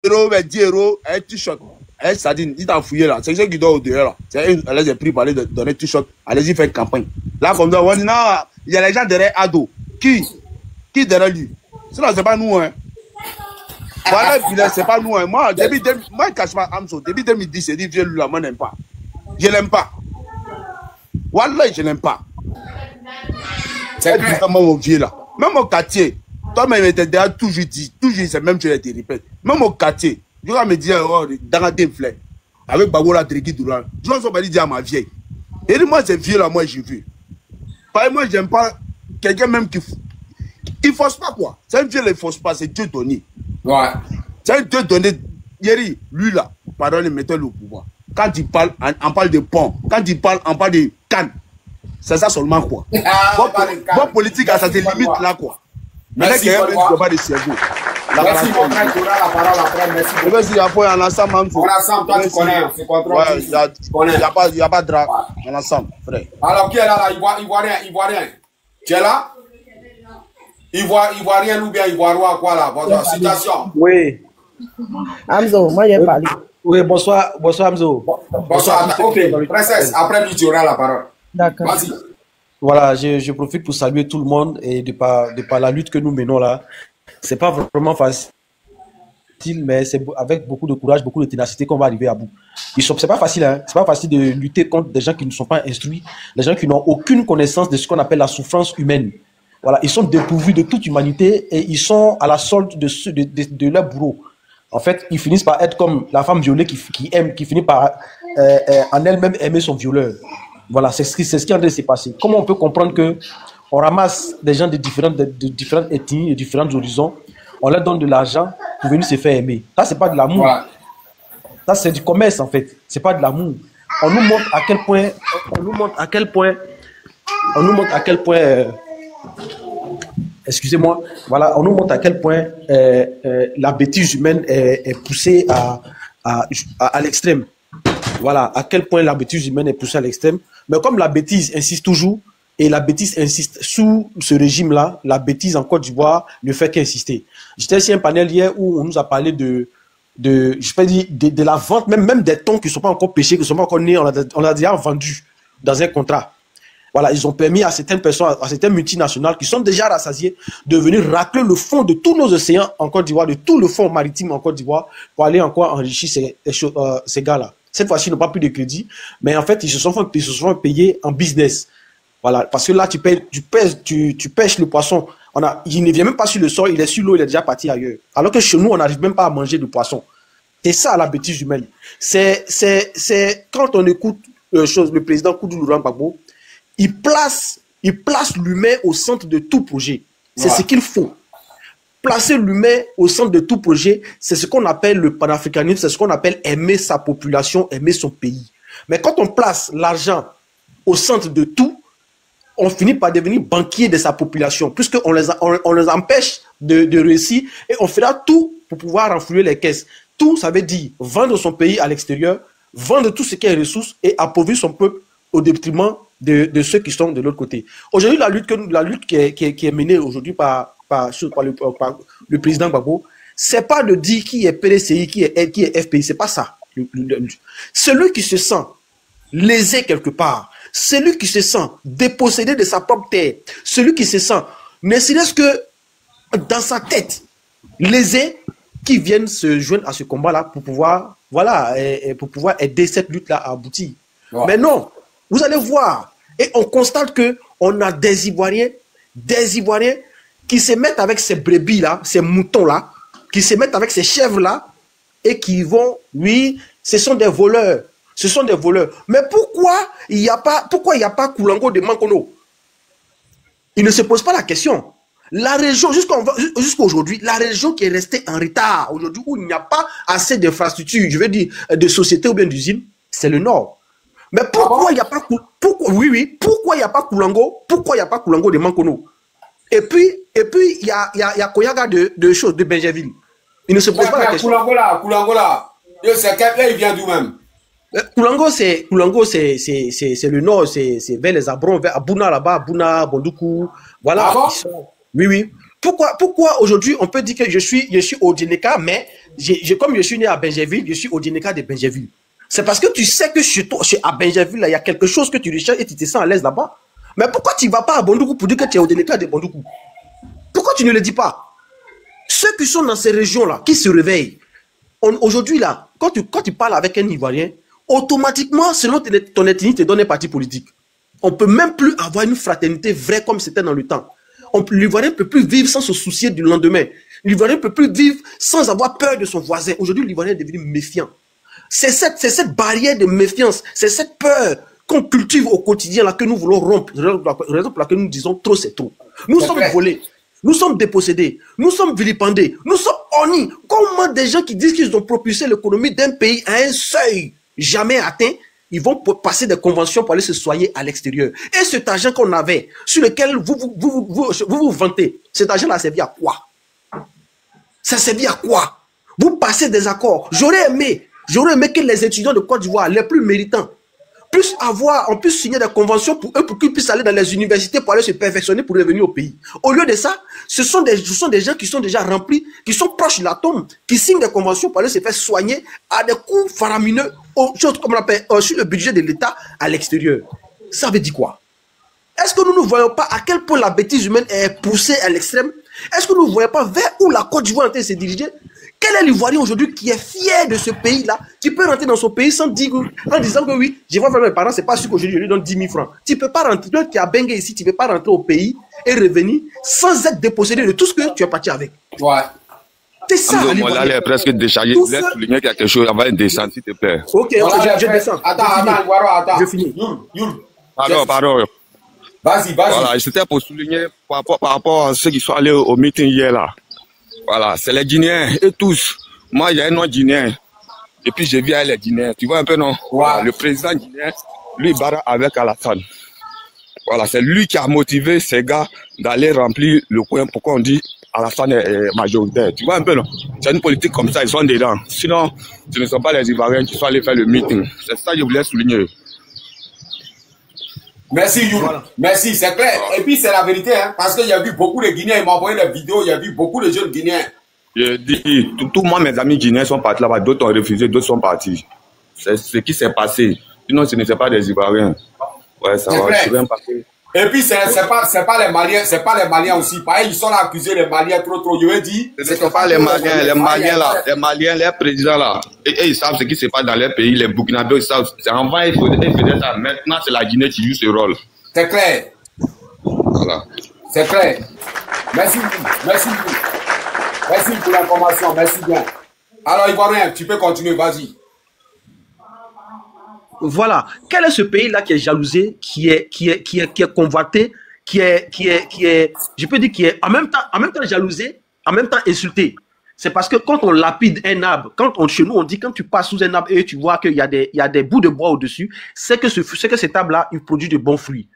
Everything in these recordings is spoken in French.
euros, 10 euros, un t-shirt, un sardine, il t'a fouillé là. C'est ce qui doit au dehors là. Elle les a pris pour aller donner un t-shirt. Allez-y faire une campagne. Là, comme ça, on dit non, il y a les gens derrière Ado. Qui derrière lui? Sinon, c'est pas nous, hein. Voilà, c'est pas nous, hein. Moi, moi, cache pas Amso. Depuis 2010, c'est dit, viens lui là, moi, je n'aime pas. Je l'aime pas. Voilà, je l'aime pas. C'est vraiment mon vieux là. Même au quartier, toi-même, tu as toujours dit, c'est même chose, tu répètes. Même au quartier, je vais me dire, oh, dans la déflée, avec Bagola Triki Douran, je vais pas dire à ma vieille. Et moi, c'est vieux là, moi, j'ai vu. Par exemple, moi, j'aime pas quelqu'un même qui. Il force pas quoi. C'est un vieux, il force pas, c'est Dieu donné. Ouais. C'est un Dieu donné. Yeri, lui là, pardon, mettez-le au pouvoir. Quand il parle, on parle de pont. Quand il parle, on parle de canne. C'est ça seulement quoi. Bon politique, ça se limite là quoi. Merci beaucoup. Merci mon frère, tu auras la parole après. Merci beaucoup. Merci, après, en ensemble, en ensemble, toi tu connais, c'est contrôle. Il n'y a pas de drap. En ensemble, frère. Alors qui est là, Ivoirien. Tu es là? Ivoirien ou bien Ivoirien quoi là? Votre situation. Oui. Amzo, moi j'ai parlé. Oui, bonsoir Amzo. Bonsoir, ok, princesse, après lui tu auras la parole. D'accord. Vas-y. Voilà, je profite pour saluer tout le monde et de par la lutte que nous menons là. C'est pas vraiment facile, mais c'est avec beaucoup de courage, beaucoup de ténacité qu'on va arriver à bout. C'est pas facile, hein. C'est pas facile de lutter contre des gens qui ne sont pas instruits, des gens qui n'ont aucune connaissance de ce qu'on appelle la souffrance humaine. Voilà, ils sont dépourvus de toute humanité et ils sont à la solde de leur bourreau. En fait, ils finissent par être comme la femme violée qui finit par en elle-même aimer son violeur. Voilà, c'est ce qui est en train de se passer. Comment on peut comprendre que on ramasse des gens de différentes ethnies, de différents horizons, on leur donne de l'argent pour venir se faire aimer. Ça, c'est pas de l'amour. Ouais. Ça, c'est du commerce, en fait. C'est pas de l'amour. On nous montre à quel point, excusez-moi, voilà, on nous montre à quel point la bêtise humaine est poussée à l'extrême. Voilà, à quel point la bêtise humaine est poussée à l'extrême. Mais comme la bêtise insiste toujours, et la bêtise insiste sous ce régime-là, la bêtise en Côte d'Ivoire ne fait qu'insister. J'étais sur un panel hier où on nous a parlé de la vente, même des thons qui ne sont pas encore pêchés, qui ne sont pas encore nés, on l'a déjà vendu dans un contrat. Voilà, ils ont permis à certaines personnes, à certaines multinationales qui sont déjà rassasiées de venir racler le fond de tous nos océans en Côte d'Ivoire, de tout le fond maritime en Côte d'Ivoire, pour aller encore enrichir ces gars-là. Cette fois-ci, ils n'ont pas plus de crédit, mais en fait, ils se sont fait payer en business. Voilà, parce que là, tu pêches le poisson. Il ne vient même pas sur le sol, il est sur l'eau, il est déjà parti ailleurs. Alors que chez nous, on n'arrive même pas à manger de poisson. C'est ça la bêtise humaine. C'est quand on écoute le président Koudou Laurent Gbagbo, il place l'humain au centre de tout projet. C'est ce qu'il faut. Placer l'humain au centre de tout projet, c'est ce qu'on appelle le panafricanisme, c'est ce qu'on appelle aimer sa population, aimer son pays. Mais quand on place l'argent au centre de tout, on finit par devenir banquier de sa population, puisqu'on les empêche de réussir et on fera tout pour pouvoir renflouer les caisses. Tout, ça veut dire vendre son pays à l'extérieur, vendre tout ce qui est ressources et appauvrir son peuple au détriment de ceux qui sont de l'autre côté. Aujourd'hui, la lutte qui est menée aujourd'hui par le président Gbagbo, c'est pas de dire qui est PDCI, qui est FPI, c'est pas ça. Celui qui se sent lésé quelque part, celui qui se sent dépossédé de sa propre terre, celui qui se sent, ne serait-ce que dans sa tête, lésé, qui viennent se joindre à ce combat-là pour pouvoir, aider cette lutte-là à aboutir. Ouais. Mais non, vous allez voir, et on constate que on a des Ivoiriens qui se mettent avec ces brebis-là, ces moutons-là, qui se mettent avec ces chèvres-là, et qui vont, oui, ce sont des voleurs. Ce sont des voleurs. Mais pourquoi il n'y a pas Koulango de Mankono? Il ne se pose pas la question. La région, jusqu'à aujourd'hui, la région qui est restée en retard, aujourd'hui, où il n'y a pas assez d'infrastructures, je veux dire, de sociétés ou bien d'usines, c'est le Nord. Mais pourquoi il n'y a pas pourquoi il n'y a pas Koulango? Pourquoi il n'y a pas Koulango de Mankono? Et puis il y a Koyaga de Benjerville. Il ne se pose pas la question. Koulango là. Il vient d'où même? Koulango, c'est le nord, c'est vers les Abrons, vers Abouna là-bas, Abouna, Bondoukou. Voilà. Ah bon? Oui. Pourquoi aujourd'hui on peut dire que je suis Odineka, mais comme je suis né à Benjerville, je suis Odineka de Benjerville. C'est parce que tu sais que à Benjerville, il y a quelque chose que tu recherches et tu te sens à l'aise là-bas. Mais pourquoi tu ne vas pas à Bondoukou pour dire que tu es Odineka de Bondoukou? Pourquoi tu ne le dis pas? Ceux qui sont dans ces régions-là, qui se réveillent, aujourd'hui là, quand tu parles avec un Ivoirien, automatiquement, selon ton ethnie, te donne un parti politique. On ne peut même plus avoir une fraternité vraie comme c'était dans le temps. L'Ivoirien ne peut plus vivre sans se soucier du lendemain. L'Ivoirien ne peut plus vivre sans avoir peur de son voisin. Aujourd'hui, l'Ivoirien est devenu méfiant. C'est cette barrière de méfiance, c'est cette peur qu'on cultive au quotidien là que nous voulons rompre. Raison pour laquelle nous disons trop, c'est trop. Nous sommes volés, nous sommes dépossédés, nous sommes vilipendés, nous sommes honnis. Comment des gens qui disent qu'ils ont propulsé l'économie d'un pays à un seuil jamais atteint, ils vont passer des conventions pour aller se soigner à l'extérieur. Et cet argent qu'on avait, sur lequel vous vantez, cet argent-là a servi à quoi? Ça servi à quoi? Vous passez des accords. J'aurais aimé que les étudiants de Côte d'Ivoire, les plus méritants, on puisse signer des conventions pour eux, pour qu'ils puissent aller dans les universités pour aller se perfectionner pour revenir au pays. Au lieu de ça, ce sont des gens qui sont déjà remplis, qui sont proches de la tombe, qui signent des conventions pour aller se faire soigner à des coûts faramineux, comme on appelle, sur le budget de l'État à l'extérieur. Ça veut dire quoi? Est-ce que nous ne voyons pas à quel point la bêtise humaine est poussée à l'extrême? Est-ce que nous ne voyons pas vers où la Côte d'Ivoire est en train de se diriger? Quel est l'Ivoirien aujourd'hui qui est fier de ce pays-là, qui peut rentrer dans son pays sans dire, en disant que oui, je vais voir mes parents, c'est pas sûr qu'aujourd'hui je lui donne 10 000 francs. Tu ne peux pas rentrer, toi qui as Bengue ici, tu ne peux pas rentrer au pays et revenir sans être dépossédé de tout ce que tu es parti avec. Ouais. C'est ça. Là, elle est presque déchargée. Laisse souligner quelque chose avant de descendre, s'il te plaît. Ok, je descends. Attends. Je finis. Pardon. Vas-y. Voilà, c'était pour souligner par rapport à ceux qui sont allés au meeting hier là. Voilà, c'est les Guinéens et tous. Moi, il y a un nom guinéen. Et puis, je vis avec les Guinéens. Tu vois un peu, non? Ouais. Le président guinéen, lui, barre avec Alassane. Voilà, c'est lui qui a motivé ces gars d'aller remplir le coin. Pourquoi on dit Alassane est majoritaire? Tu vois un peu, non? C'est une politique comme ça, ils sont dedans. Sinon, ce ne sont pas les Ivoiriens qui sont allés faire le meeting. C'est ça que je voulais souligner. Merci, Youl. Voilà. Merci, c'est clair. Et puis, c'est la vérité, hein, parce qu'il y a vu beaucoup de Guinéens, ils m'ont envoyé des vidéos, il y a vu beaucoup de jeunes Guinéens. Je dis, tous moi, mes amis guinéens sont partis là-bas, d'autres ont refusé, d'autres sont partis. C'est ce qui s'est passé. Sinon, ce n'était pas des Ivoiriens. Ouais, ça va, je vais passer. Et puis, c'est pas les Maliens, c'est pas les Maliens aussi. Pareil, ils sont là accusés, les Maliens, trop. Je veux dire. Ce ne sont pas les Maliens là, les Maliens, les présidents là. Et ils savent ce qui se passe dans les pays, les Burkinabés, ils savent. Avant, il faisait ça. Maintenant, c'est la Guinée qui joue ce rôle. C'est clair. Voilà. C'est clair. Merci pour l'information, merci bien. Alors, Ivoirien, tu peux continuer, vas-y. Voilà. Quel est ce pays-là qui est jalousé, qui est convoité, qui est, je peux dire, qui est en même temps jalousé, en même temps insulté. C'est parce que quand on lapide un arbre, chez nous on dit quand tu passes sous un arbre et tu vois qu'il y a des bouts de bois au-dessus, c'est que cet arbre-là, il produit de bons fruits.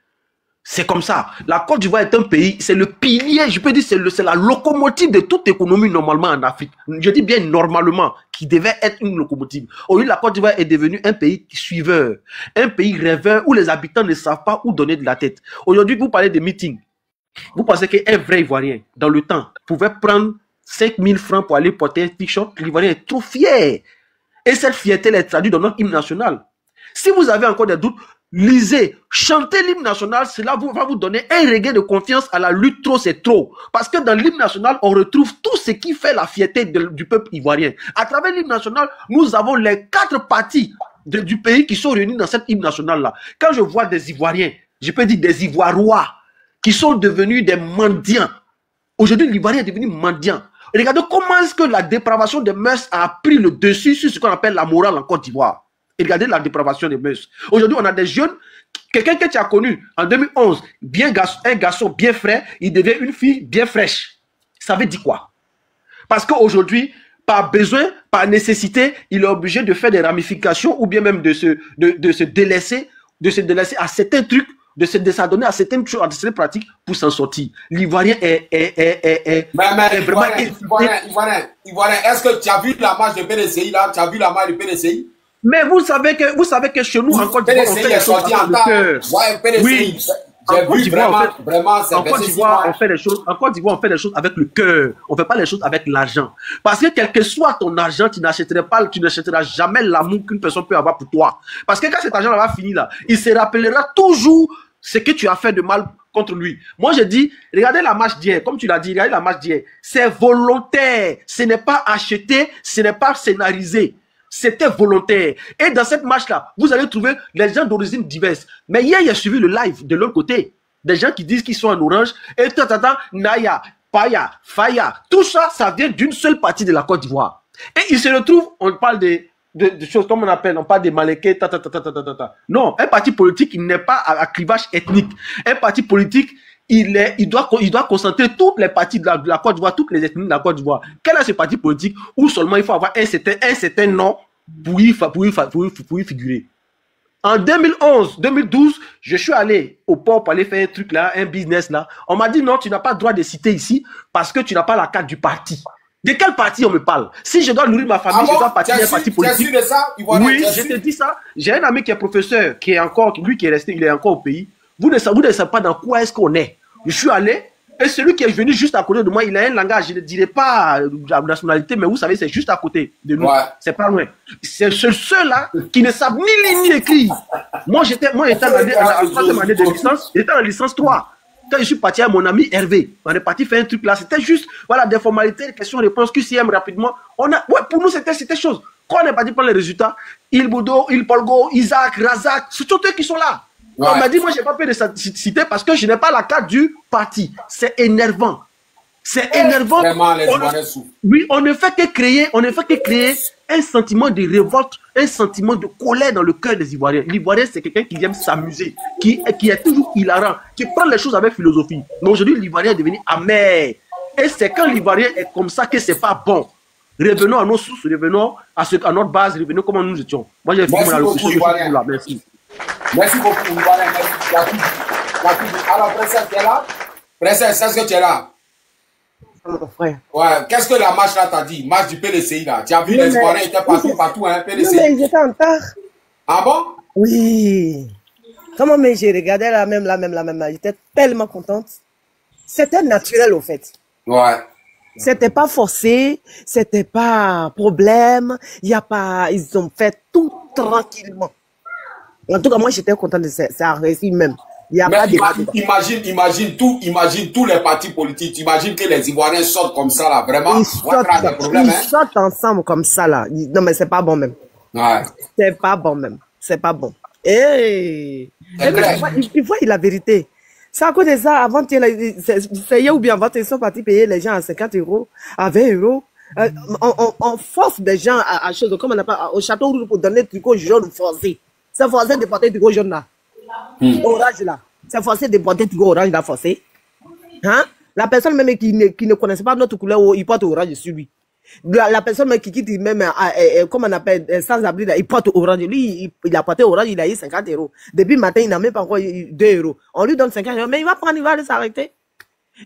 C'est comme ça. La Côte d'Ivoire est un pays, c'est le pilier, je peux dire, c'est la locomotive de toute économie normalement en Afrique. Je dis bien normalement, qui devait être une locomotive. Aujourd'hui, la Côte d'Ivoire est devenue un pays suiveur, un pays rêveur où les habitants ne savent pas où donner de la tête. Aujourd'hui, vous parlez de meetings. Vous pensez qu'un vrai Ivoirien, dans le temps, pouvait prendre 5 000 francs pour aller porter un t-shirt? L'Ivoirien est trop fier. Et cette fierté, elle est traduite dans notre hymne national. Si vous avez encore des doutes, lisez, chantez l'hymne national, cela va vous donner un regain de confiance à la lutte. Trop, c'est trop. Parce que dans l'hymne national, on retrouve tout ce qui fait la fierté du peuple ivoirien. À travers l'hymne national, nous avons les 4 parties du pays qui sont réunies dans cette hymne national-là. Quand je vois des Ivoiriens, je peux dire des Ivoirois, qui sont devenus des mendiants. Aujourd'hui, l'Ivoirien est devenu mendiant. Regardez comment est-ce que la dépravation des mœurs a pris le dessus sur ce qu'on appelle la morale en Côte d'Ivoire. Et regardez la dépravation des mœurs. Aujourd'hui, on a des jeunes, quelqu'un que tu as connu en 2011, un garçon bien frais, il devient une fille bien fraîche. Ça veut dire quoi? Parce qu'aujourd'hui, par besoin, par nécessité, il est obligé de faire des ramifications ou bien même de se délaisser à certains trucs, de s'adonner à certaines choses, à certaines pratiques pour s'en sortir. L'Ivoirien est vraiment... Ivoirien, est-ce que tu as vu la marche de PDCI là? Tu as vu la marche de PDCI? Mais vous savez que chez nous, en Côte d'Ivoire, on fait les choses avec le cœur. Ouais, PDCI. Oui. J'ai vu vraiment, c'est en Côte d'Ivoire, on fait les choses. En Côte d'Ivoire, on fait les choses avec le cœur. On fait pas les choses avec l'argent. Parce que quel que soit ton argent, tu n'achèteras jamais l'amour qu'une personne peut avoir pour toi. Parce que quand cet argent va finir là, il se rappellera toujours ce que tu as fait de mal contre lui. Moi, je dis, regardez la marche d'hier, comme tu l'as dit, regardez la marche d'hier. C'est volontaire. Ce n'est pas acheté, ce n'est pas scénarisé. C'était volontaire. Et dans cette marche-là, vous allez trouver les gens d'origine diverses. Mais hier, il y a suivi le live de l'autre côté. Des gens qui disent qu'ils sont en orange. Et Naya, Paya, Faya. Tout ça, ça vient d'une seule partie de la Côte d'Ivoire. Et ils se retrouvent, on parle de choses comme on appelle, on parle des Malékés, Non, un parti politique, il n'est pas à clivage ethnique. Un parti politique, il doit concentrer toutes les parties de la Côte d'Ivoire, toutes les ethnies de la Côte d'Ivoire. Quel est ce parti politique où seulement il faut avoir un certain nom pour y figurer? En 2011, 2012, je suis allé au port pour aller faire un truc là, un business là. On m'a dit non, tu n'as pas le droit de citer ici parce que tu n'as pas la carte du parti. De quel parti on me parle? Si je dois nourrir ma famille, je dois partir d'un parti politique. Tu as su de ça? Oui, je te dis ça. J'ai un ami qui est professeur, qui est encore, lui qui est resté, il est encore au pays. Vous ne savez pas dans quoi est-ce qu'on est. Je suis allé, et celui qui est venu juste à côté de moi, il a un langage, je ne dirais pas la nationalité, mais vous savez, c'est juste à côté de nous. Ouais. C'est pas loin. C'est ceux-là qui ne savent ni lire ni écrire. Moi, j'étais en troisième année de licence, j'étais en licence 3. Quand je suis parti avec mon ami Hervé, on est parti faire un truc là, c'était juste, voilà, des formalités, des questions-réponses, QCM rapidement. Pour nous, c'était chose. Quand on est parti prendre les résultats, Il Boudo, Il Polgo, Isaac, Razak, c'est tous eux qui sont là. Ouais. On m'a dit, moi, j'ai pas peur de citer parce que je n'ai pas la carte du parti. C'est énervant. C'est énervant. Vraiment, les Ivoiriens souffrent. Oui, on ne fait que créer un sentiment de révolte, un sentiment de colère dans le cœur des Ivoiriens. L'Ivoirien, c'est quelqu'un qui aime s'amuser, qui est toujours hilarant, qui prend les choses avec philosophie. Mais aujourd'hui, l'Ivoirien est devenu amer. Et c'est quand l'Ivoirien est comme ça que c'est pas bon. Revenons à nos sources, revenons à notre base, revenons comment nous étions. Moi, j'ai fini mon allocution. Merci. Merci beaucoup, Ivoirien. Alors, Princesse, tu es là? Princesse, est-ce que tu es là? Mon frère. Ouais, qu'est-ce que la marche là t'a dit? Marche du PLCI là. Tu as vu les Ivoiriens étaient partout, hein, PLCI. Mais j'étais en retard. Ah bon? Oui. Comment mais j'ai regardé la même. J'étais tellement contente. C'était naturel au fait. Ouais. C'était pas forcé, c'était pas problème. Il y a pas, ils ont fait tout tranquillement. En tout cas, moi j'étais contente de ça. Ça a réussi même. Il y a pas imagine tous les partis politiques. Imagine que les Ivoiriens sortent comme ça là, vraiment. Ils sortent ensemble comme ça là. Non mais c'est pas bon même. Ouais. C'est pas bon même. C'est pas bon. Il voit la vérité. C'est à cause de ça, avant, c'est hier ou bien avant, ils sont partis payer les gens à 50 €, à 20 €. On force des gens à choses, comme on appelle, au château rouge pour donner le tricot jaune forcé. C'est forcé de porter le tricot jaune là. Orange là. C'est forcé de porter le tricot orange là, forcé. Hein? La personne même qui ne connaissait pas notre couleur, il porte orange sur lui. La personne même qui quitte même, comme on appelle, sans abri, il porte orange. Lui, il a porté orange, il a eu 50 €. Depuis le matin, il n'a même pas encore eu 2 €. On lui donne 50 €, mais il va prendre, il va aller s'arrêter.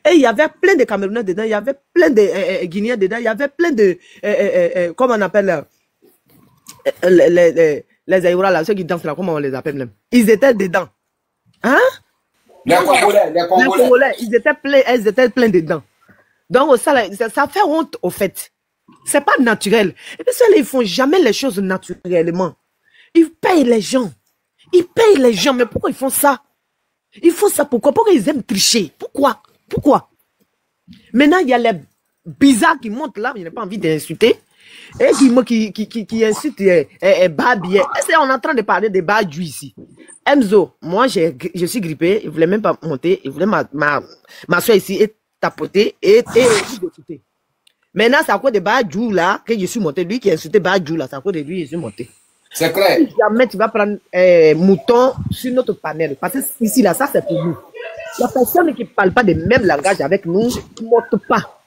Et il y avait plein de Camerounais dedans, il y avait plein de Guinéens dedans, il y avait plein de, comment on appelle, les Aïoura là, ceux qui dansent là, comment on les appelle même. Ils étaient dedans. Hein? Les Congolais. Ils étaient pleins dedans. Donc, ça fait honte, au fait. C'est pas naturel. Et puis, ils font jamais les choses naturellement. Ils payent les gens. Mais pourquoi ils font ça? Ils font ça pourquoi? Pourquoi ils aiment tricher? Pourquoi? Maintenant, il y a les bizarres qui montent là, mais il n'a pas envie d'insulter. Et qui insultent Babier. On est en train de parler de Badju ici. Emzo, moi, je suis grippé. Il ne voulait même pas monter. Il voulait m'asseoir ici et tapoter et d'écouter. Maintenant, c'est à cause de Badju là que je suis monté. Lui qui a insulté Badju là, c'est à cause de lui que je suis monté. C'est clair. Si jamais tu vas prendre mouton sur notre panel, parce que ici là, ça c'est pour nous. La personne qui ne parle pas le même langage avec nous ne monte pas.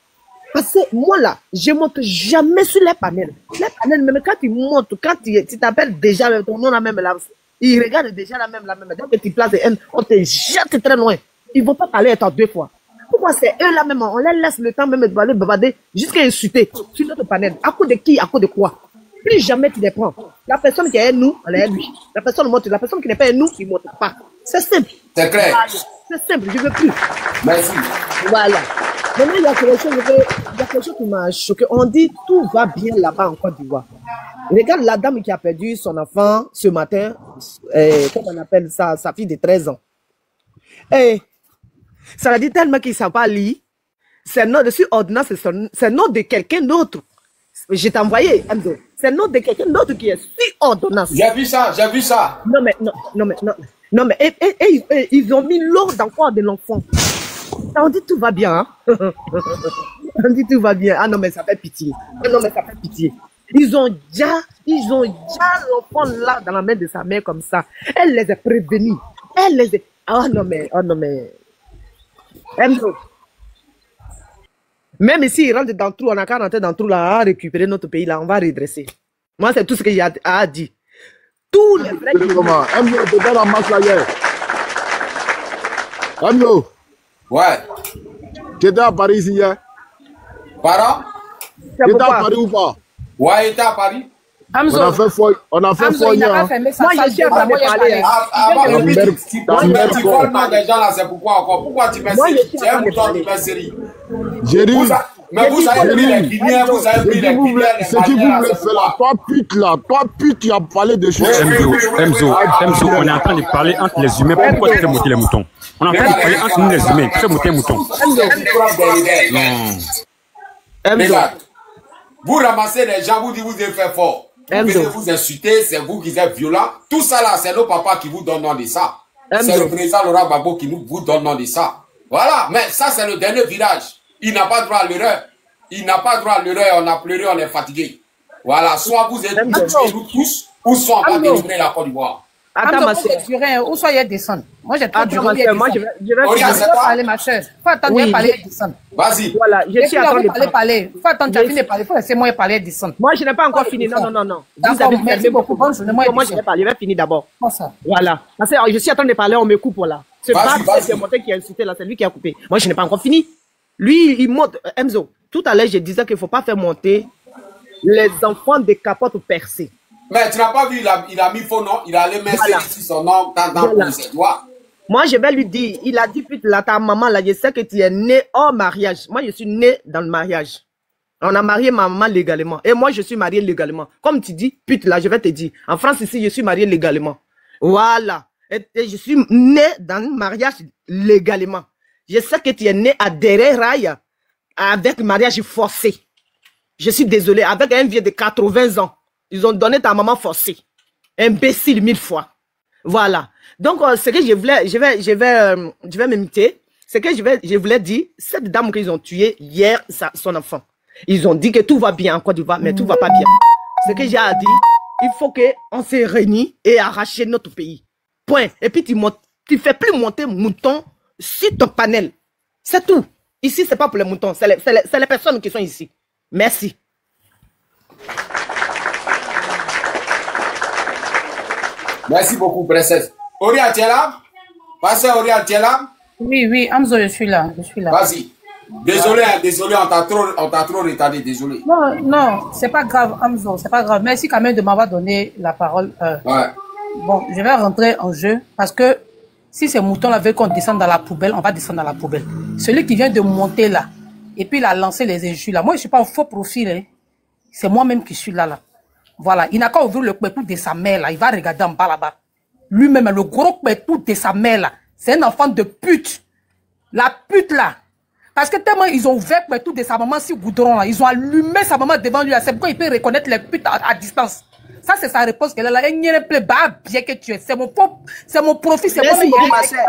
Parce que moi là, je ne monte jamais sur les panels. Les panels, même quand tu montes, quand tu t'appelles déjà ton nom la même là, ils regardent déjà la même. Donc tu places on te jette très loin. Ils ne vont pas parler étant 2 fois. Pourquoi c'est eux là même, on les laisse le temps même de aller bavarder jusqu'à insulter sur notre panel. À cause de qui, à cause de quoi? Plus jamais tu les prends. La personne qui est nous, elle est lui. La personne qui n'est pas nous, il ne monte pas. C'est simple. C'est clair. Voilà. C'est simple, je ne veux plus. Merci. Voilà. Maintenant, il y a quelque chose qui m'a choqué. On dit tout va bien là-bas en Côte d'Ivoire. Regarde la dame qui a perdu son enfant ce matin, comment on appelle ça, sa fille de 13 ans. Et ça a dit tellement qu'il ne savent pas lire. C'est nom de sur ordonnance, c'est nom de quelqu'un d'autre. Je t'ai envoyé, Amzo. C'est nom de quelqu'un d'autre qui est sur ordonnance. J'ai vu ça, j'ai vu ça. Non, mais ils ont mis l'ordre encore de l'enfant. On dit tout va bien, hein? On dit tout va bien. Ah non, mais ça fait pitié. Ah non, mais ça fait pitié. Ils ont déjà l'enfant là dans la main de sa mère comme ça. Elle les a prévenus. Elle les a... Oh non, mais... Même si ils rentrent dans le trou, on a qu'à rentrer dans le trou là, à récupérer notre pays là, on va redresser. Moi, c'est tout ce que j'ai à dire. Tous les vrais... Comment? Amzo, t'es dans la masse là hier. Amzo. Ouais. Tu étais à Paris ici hier? Pardon? Tu étais à Paris ou pas? Ouais, il était à Paris. On a fait fort hier. Moi, je suis en train de parler. Tu parles mal des gens là, c'est pourquoi encore? Pourquoi tu mets série? C'est un bouton qui met série. J'ai dit. Mais vous avez pris les Guinéens, vous avez pris les Guinéens. Ce qui vous voulez faire là, toi pute, tu as parlé de choses. Emzo, on est en train de parler entre les humains. Pourquoi tu fais monter les moutons? On est en train de parler entre nous les humains. Tu fais monter les moutons. Non. Vous ramassez les gens, vous dites vous devez faire fort. Vous venez vous insulter, c'est vous qui êtes violents. Tout ça là, c'est nos papas qui vous donnent nom de ça. C'est le président Laurent Gbagbo qui vous donne nom de ça. Voilà, mais ça c'est le dernier virage. Il n'a pas droit à l'erreur. Il n'a pas droit à l'erreur, on a pleuré, on est fatigué. Voilà, soit vous êtes nous tous, ou soit on va délivrer la Côte d'Ivoire. Attends, ma soeur. Ou soit il descend. Moi, j'ai trop duré. Moi, je vais parler, ma soeur. Faut attendre de parler, descendre. Vas-y. Voilà, je suis en train de parler. Faut attendre, tu as fini de parler. Faut laisser moi parler, descendre. Moi, je n'ai pas encore fini. Non. D'accord, merci beaucoup. Bonne journée. Moi, je vais parler. Je vais finir d'abord. Ça. Voilà. Parce que je suis en train de parler, on me coupe là. C'est pas monté qui a insulté là, c'est lui qui a coupé. Moi, je n'ai pas encore fini. Lui, il monte. Emzo, tout à l'heure, je disais qu'il ne faut pas faire monter les enfants des capotes percées. Mais tu n'as pas vu, il a mis faux nom, il a allé mettre ici son nom dans ses doigts. Moi, je vais lui dire, il a dit, putain, là, ta maman, là, je sais que tu es né hors mariage. Moi, je suis né dans le mariage. On a marié ma maman légalement. Et moi, je suis marié légalement. Comme tu dis, putain, là, je vais te dire. En France, ici, je suis marié légalement. Voilà. Et je suis né dans le mariage légalement. Je sais que tu es né à Dereraï avec mariage forcé. Je suis désolé, avec un vieux de 80 ans. Ils ont donné ta maman forcée. Imbécile 1000 fois. Voilà. Donc, ce que je voulais, je vais m'imiter. Ce que je voulais dire, cette dame qu'ils ont tuée hier, son enfant. Ils ont dit que tout va bien en Côte d'Ivoire, mais tout va pas bien. Ce que j'ai à dire, il faut qu'on se réunisse et arracher notre pays. Point. Et puis, tu fais plus monter mouton sur ton panel. C'est tout. Ici, c'est pas pour les moutons, c'est les personnes qui sont ici. Merci. Merci beaucoup, princesse. Oria, tu es là? Pasteur Oria, tu es là? Oui, Amzo, je suis là. Vas-y. Désolé, on t'a trop retardé, désolé. Non, c'est pas grave, Amzo, c'est pas grave. Merci quand même de m'avoir donné la parole. Ouais. Bon, je vais rentrer en jeu parce que si ces moutons-là veulent qu'on descende dans la poubelle, on va descendre dans la poubelle. Celui qui vient de monter là, et puis il a lancé les injures là. Moi, je ne suis pas un faux profil, hein. C'est moi-même qui suis là. Voilà, il n'a qu'à ouvrir le pétou de sa mère là, il va regarder en bas là-bas. Lui-même, le gros pétou de sa mère là, c'est un enfant de pute. La pute là. Parce que tellement ils ont ouvert le pétou de sa maman sur goudron là, ils ont allumé sa maman devant lui là, c'est pourquoi il peut reconnaître les putes à distance. Ça, c'est sa réponse qu'elle a là. Bien que tu es. C'est mon profit, c'est moi.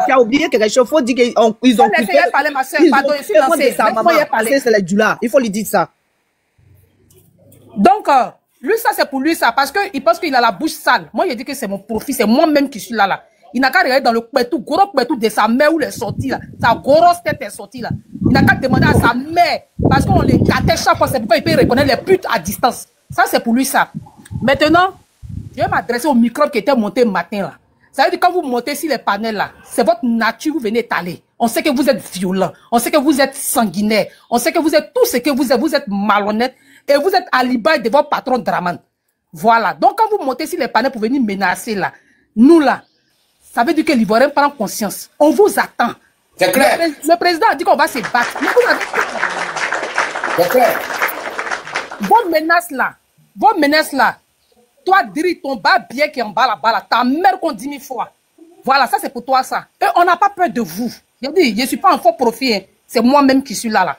Tu as oublié quelque chose. Il faut dire qu'ils ont coupé. Laissez-moi parler, ma soeur. Pardon, je suis lancée. C'est la Djoula. Il faut lui dire ça. Donc, lui, ça, c'est pour lui, ça. Parce qu'il pense qu'il a la bouche sale. Moi, je dis que c'est mon profit. C'est moi-même qui suis là. Il n'a qu'à regarder dans le gros pétou de sa mère où elle est sortie, là. Sa grosse tête est sortie, là. Il n'a qu'à demander à sa mère. Parce qu'on les gâtait chaque fois. C'est pourquoi il peut reconnaître les putes à distance. Ça, c'est pour lui, ça. Maintenant, je vais m'adresser au microbe qui était monté matin là. Ça veut dire que quand vous montez sur les panels là, c'est votre nature, vous venez étaler. On sait que vous êtes violent, on sait que vous êtes sanguinaire, on sait que vous êtes tout ce que vous êtes malhonnête et vous êtes alibi de votre patron Draman. Voilà. Donc quand vous montez sur les panels pour venir menacer là, nous là, ça veut dire que l'Ivoirien prend conscience. On vous attend. C'est clair. Le président a dit qu'on va se battre. Mais vous avez... C'est clair. Vos menaces là, toi, Diri, ton bas bien qui est en bas là, ta mère qu'on dit 1000 fois. Voilà, ça c'est pour toi ça. Et on n'a pas peur de vous. Je dis, je ne suis pas en faux profil, hein. C'est moi-même qui suis là.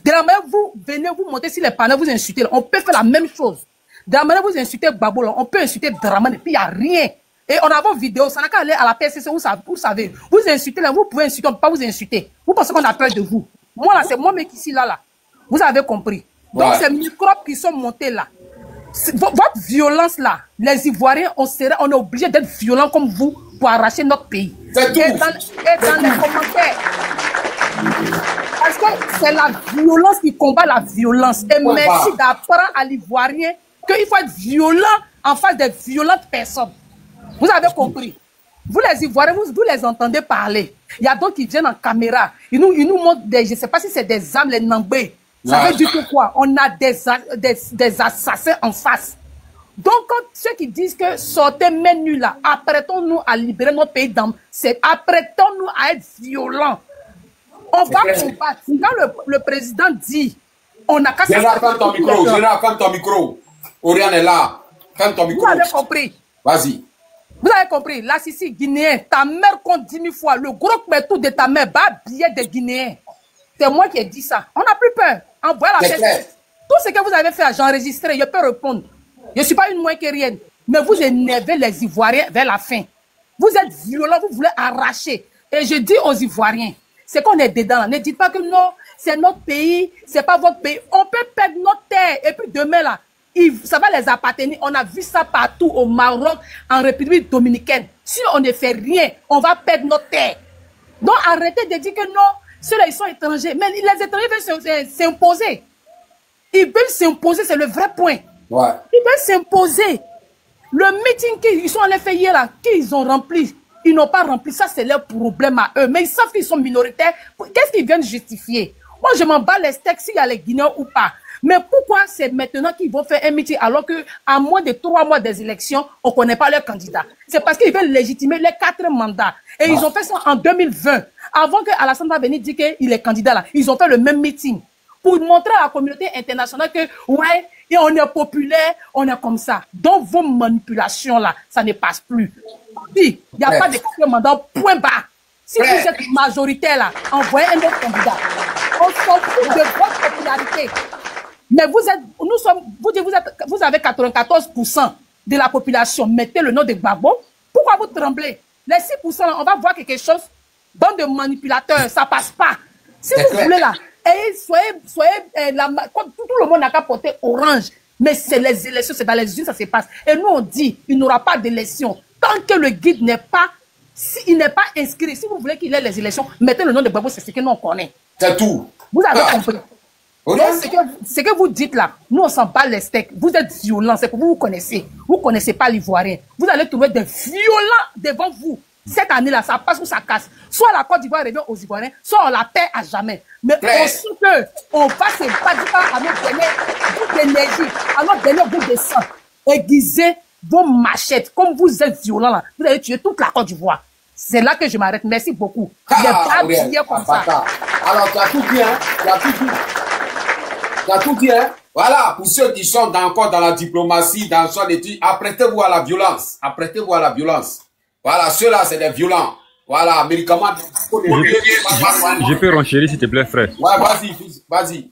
Demain, vous venez vous monter sur les panneaux, vous insultez. On peut faire la même chose. Demain, vous insultez Gbagbo, on peut insulter Dramane, et puis il n'y a rien. Et on a vos vidéos, ça n'a qu'à aller à la PSC, vous savez. Vous insultez là, vous pouvez insulter, on ne peut pas vous insulter. Vous pensez qu'on a peur de vous. Moi là, c'est moi-même qui suis là. Vous avez compris. Donc, ces microbes qui sont montés là, votre violence là, les Ivoiriens, on est obligé d'être violents comme vous pour arracher notre pays. C'est tout. Et dans les commentaires. Parce que c'est la violence qui combat la violence. Et merci d'apprendre à l'Ivoirien qu'il faut être violent en face des violentes personnes. Vous avez compris. Vous les Ivoiriens, vous les entendez parler. Il y a d'autres qui viennent en caméra. Ils nous montrent des, je ne sais pas si c'est des âmes, les nambés. Ça veut dire que quoi? On a des assassins en face. Donc, quand ceux qui disent que sortez main nue là, apprêtons-nous à libérer notre pays, apprêtons-nous à être violents. On va combattre. Quand le président dit, on n'a qu'à... Gérard, ferme ton micro. Gérard, ferme ton micro. Oriane est là. Ferme ton micro. Vous avez compris. Vas-y. Vous avez compris. Là, Sissi, Guinéen, ta mère compte 10 000 fois. Le gros pétou de ta mère, bas billet des Guinéens. C'est moi qui ai dit ça. On n'a plus peur. Envoyez la tête. Tout ce que vous avez fait, j'ai enregistré, je peux répondre. Je ne suis pas une moins que rien. Mais vous énervez les Ivoiriens vers la fin. Vous êtes violents, vous voulez arracher. Et je dis aux Ivoiriens, c'est qu'on est dedans. Ne dites pas que non, c'est notre pays, c'est pas votre pays. On peut perdre notre terre. Et puis demain, là, ça va les appartenir. On a vu ça partout au Maroc, en République dominicaine. Si on ne fait rien, on va perdre notre terre. Donc arrêtez de dire que non, ceux-là, ils sont étrangers. Mais les étrangers veulent s'imposer. Ils veulent s'imposer, c'est le vrai point. Ouais. Ils veulent s'imposer. Le meeting qu'ils sont allés faire hier, là, qu'ils ont rempli, ils n'ont pas rempli. Ça, c'est leur problème à eux. Mais ils savent qu'ils sont minoritaires. Qu'est-ce qu'ils viennent justifier? Moi, je m'en bats les steaks s'il y a les Guinéens ou pas. Mais pourquoi c'est maintenant qu'ils vont faire un meeting alors qu'à moins de 3 mois des élections, on ne connaît pas leurs candidats? C'est parce qu'ils veulent légitimer les 4 mandats. Et ils ont fait ça en 2020. Avant que Alassane va venir dire qu'il est candidat là, ils ont fait le même meeting pour montrer à la communauté internationale que, ouais, et on est populaire, on est comme ça. Donc, vos manipulations là, ça ne passe plus. Il n'y a pas de 4 mandats, point barre. Si vous êtes majoritaire là, envoyez un autre candidat. On s'en fout de votre popularité. Mais vous avez 94% de la population. Mettez le nom de Gbagbo. Pourquoi vous tremblez? Les 6%, là, on va voir quelque chose. Bande de manipulateurs, ça passe pas. Si vous voulez là, soyez tout le monde n'a qu'à porter orange. Mais c'est les élections, c'est dans les urnes, ça se passe. Et nous, on dit, il n'y aura pas d'élection. Tant que le guide n'est pas, s'il n'est pas inscrit, si vous voulez qu'il ait les élections, mettez le nom de Gbagbo, c'est ce que nous on connaît. C'est tout. Vous avez compris. Donc, ce que vous dites là, nous on s'en bat les steaks. Vous êtes violents, c'est que vous connaissez. Vous ne connaissez pas l'Ivoirien. Vous allez trouver des violents devant vous. Cette année-là, ça passe ou ça casse. Soit la Côte d'Ivoire revient aux Ivoiriens, soit on la perd à jamais. Mais on sait qu'on va se battre à notre dernier bout d'énergie, à notre dernier bout de sang. Aiguisez vos machettes. Comme vous êtes violents là, vous allez tuer toute la Côte d'Ivoire. C'est là que je m'arrête. Merci beaucoup. Il n'est pas bien comme ça. Alors, tu as tout dit, hein? Tu as tout dit. Tu as tout dit, hein? Voilà, pour ceux qui sont encore dans la diplomatie, dans son étude, apprêtez-vous à la violence. Apprêtez-vous à la violence. Voilà, ceux-là, c'est des violents. Voilà, médicaments. Je peux renchérir, s'il te plaît, frère. Ouais, vas-y, vas-y.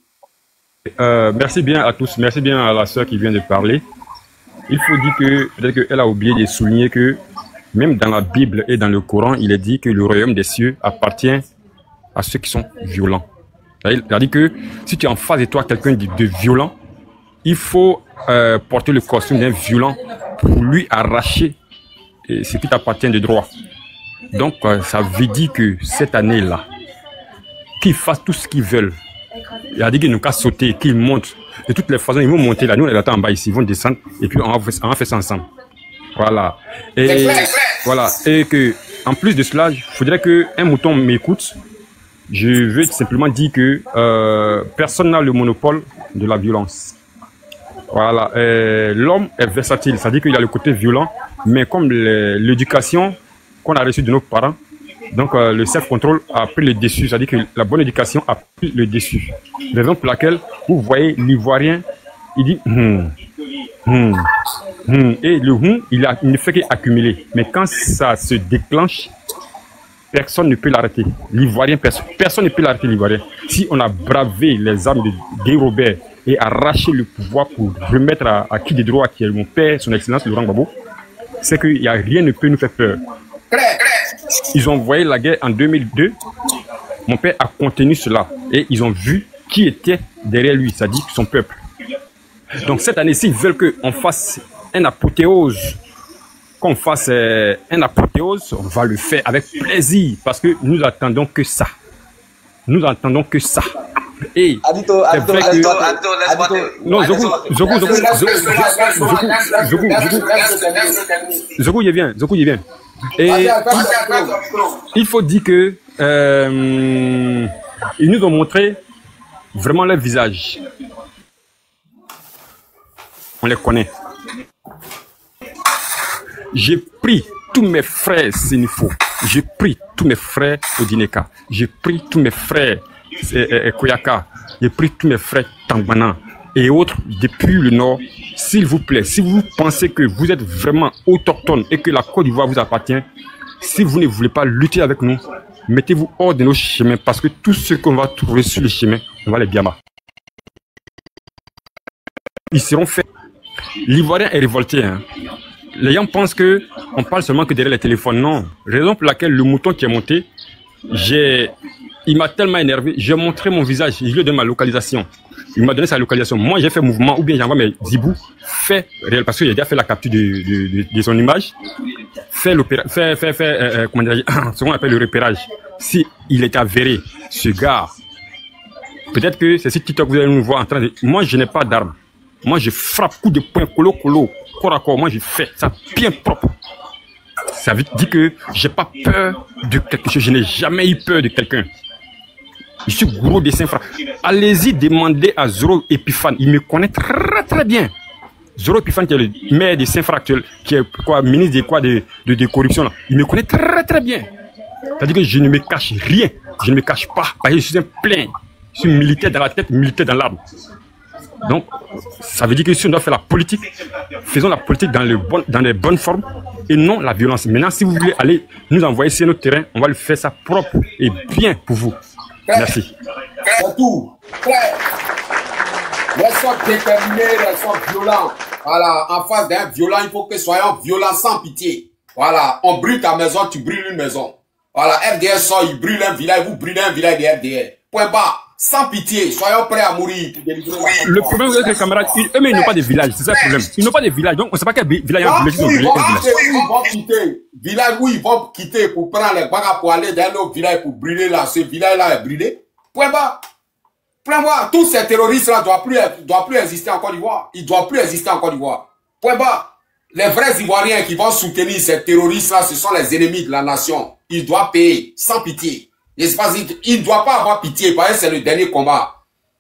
Merci bien à tous. Merci bien à la sœur qui vient de parler. Il faut dire que, peut-être qu'elle a oublié de souligner que, même dans la Bible et dans le Coran, il est dit que le royaume des cieux appartient à ceux qui sont violents. Il a dit que si tu es en face de toi quelqu'un de violent, il faut porter le costume d'un violent pour lui arracher ce qui t'appartient de droit. Donc, ça veut dire que cette année-là, qu'ils fassent tout ce qu'ils veulent. Il a dit qu'ils n'ont qu'à sauter, qu'ils montent. De toutes les façons, ils vont monter là. Nous, on est en bas ici, ils vont descendre et puis on va faire ça ensemble. Voilà. Et voilà. Et que, en plus de cela, il faudrait qu'un mouton m'écoute. Je veux simplement dire que personne n'a le monopole de la violence. Voilà. L'homme est versatile, c'est-à-dire qu'il a le côté violent, mais comme l'éducation qu'on a reçu de nos parents. Donc le self-control a pris le dessus, c'est-à-dire que la bonne éducation a pris le dessus. Raison pour laquelle vous voyez l'Ivoirien, il dit et le il ne fait qu'accumuler. Mais quand ça se déclenche, personne ne peut l'arrêter. L'Ivoirien, personne ne peut l'arrêter, l'Ivoirien. Si on a bravé les armes de Guy Robert et arraché le pouvoir pour remettre à qui des droits, qui est mon père, son excellence Laurent Gbagbo, c'est que rien ne peut nous faire peur. Ils ont envoyé la guerre en 2002. Mon père a contenu cela. Et ils ont vu qui était derrière lui, c'est-à-dire son peuple. Donc cette année-ci, ils veulent qu'on fasse un apothéose. Qu'on fasse un apothéose, on va le faire avec plaisir. Parce que nous attendons que ça. Nous attendons que ça. Et Adito, non, Zoku, il vient. Et il faut dire que ils nous ont montré vraiment leur visage. On les connaît. J'ai pris tous mes frères Sénifo. J'ai pris tous mes frères Odineka. J'ai pris tous mes frères Koyaka. J'ai pris tous mes frères Tangbana et autres depuis le nord. S'il vous plaît, si vous pensez que vous êtes vraiment autochtone et que la Côte d'Ivoire vous appartient, si vous ne voulez pas lutter avec nous, mettez-vous hors de nos chemins parce que tout ce qu'on va trouver sur les chemins, on va les biama. Ils seront faits. L'Ivoirien est révolté. Hein. Les gens pensent qu'on parle seulement que derrière les téléphones. Non. Raison pour laquelle le mouton qui est monté, il m'a tellement énervé. J'ai montré mon visage. Je lui ai donné ma localisation. Il m'a donné sa localisation. Moi, j'ai fait mouvement ou bien j'envoie mes zibous. Fait réel parce qu'il a déjà fait la capture de son image. Comment dire, ce qu'on appelle le repérage. Si il est avéré, ce gars, peut-être que c'est sur TikTok que vous allez nous voir en train de. Moi, je n'ai pas d'arme. Moi, je frappe coup de poing, colo, corps à corps. Moi, je fais ça bien propre. Ça veut dire que j'ai pas peur de quelque chose. Je n'ai jamais eu peur de quelqu'un. Je suis gros des Saint-Franc. Allez-y demander à Zoro Epiphane. Il me connaît très très bien. Zoro Epiphane, qui est le maire de Saint-Franc actuel, qui est quoi, ministre de corruption, là. Il me connaît très très bien. C'est-à-dire que je ne me cache rien. Je ne me cache pas. Parce que je suis un plein. Je suis militaire dans la tête, militaire dans l'âme. Donc, ça veut dire que si on doit faire la politique, faisons la politique dans les bonnes formes et non la violence. Maintenant, si vous voulez aller nous envoyer sur notre terrain, on va le faire ça propre et bien pour vous. Merci. C'est tout. Les soins déterminés, les soins violents. Voilà, en face d'un violent, il faut que soyons violents sans pitié. Voilà, on brûle ta maison, tu brûles une maison. Voilà, FDR sort, il brûle un village, vous brûlez un village de FDR. Point bas. Sans pitié, soyons prêts à mourir. Le problème c'est que les camarades, eux-mêmes, ils n'ont pas de village, c'est ça le problème. Ils n'ont pas de village, donc on ne sait pas quel village ils ont brûlé. Ils vont quitter. Village où ils vont quitter pour prendre les bagarres pour aller dans un autre village pour brûler là. Ce village-là est brûlé. Point bas. Point bas. Tous ces terroristes-là ne doivent plus exister en Côte d'Ivoire. Ils ne doivent plus exister en Côte d'Ivoire. Point bas. Les vrais Ivoiriens qui vont soutenir ces terroristes-là, ce sont les ennemis de la nation. Ils doivent payer sans pitié. Il ne doit pas avoir pitié, parce que c'est le dernier combat.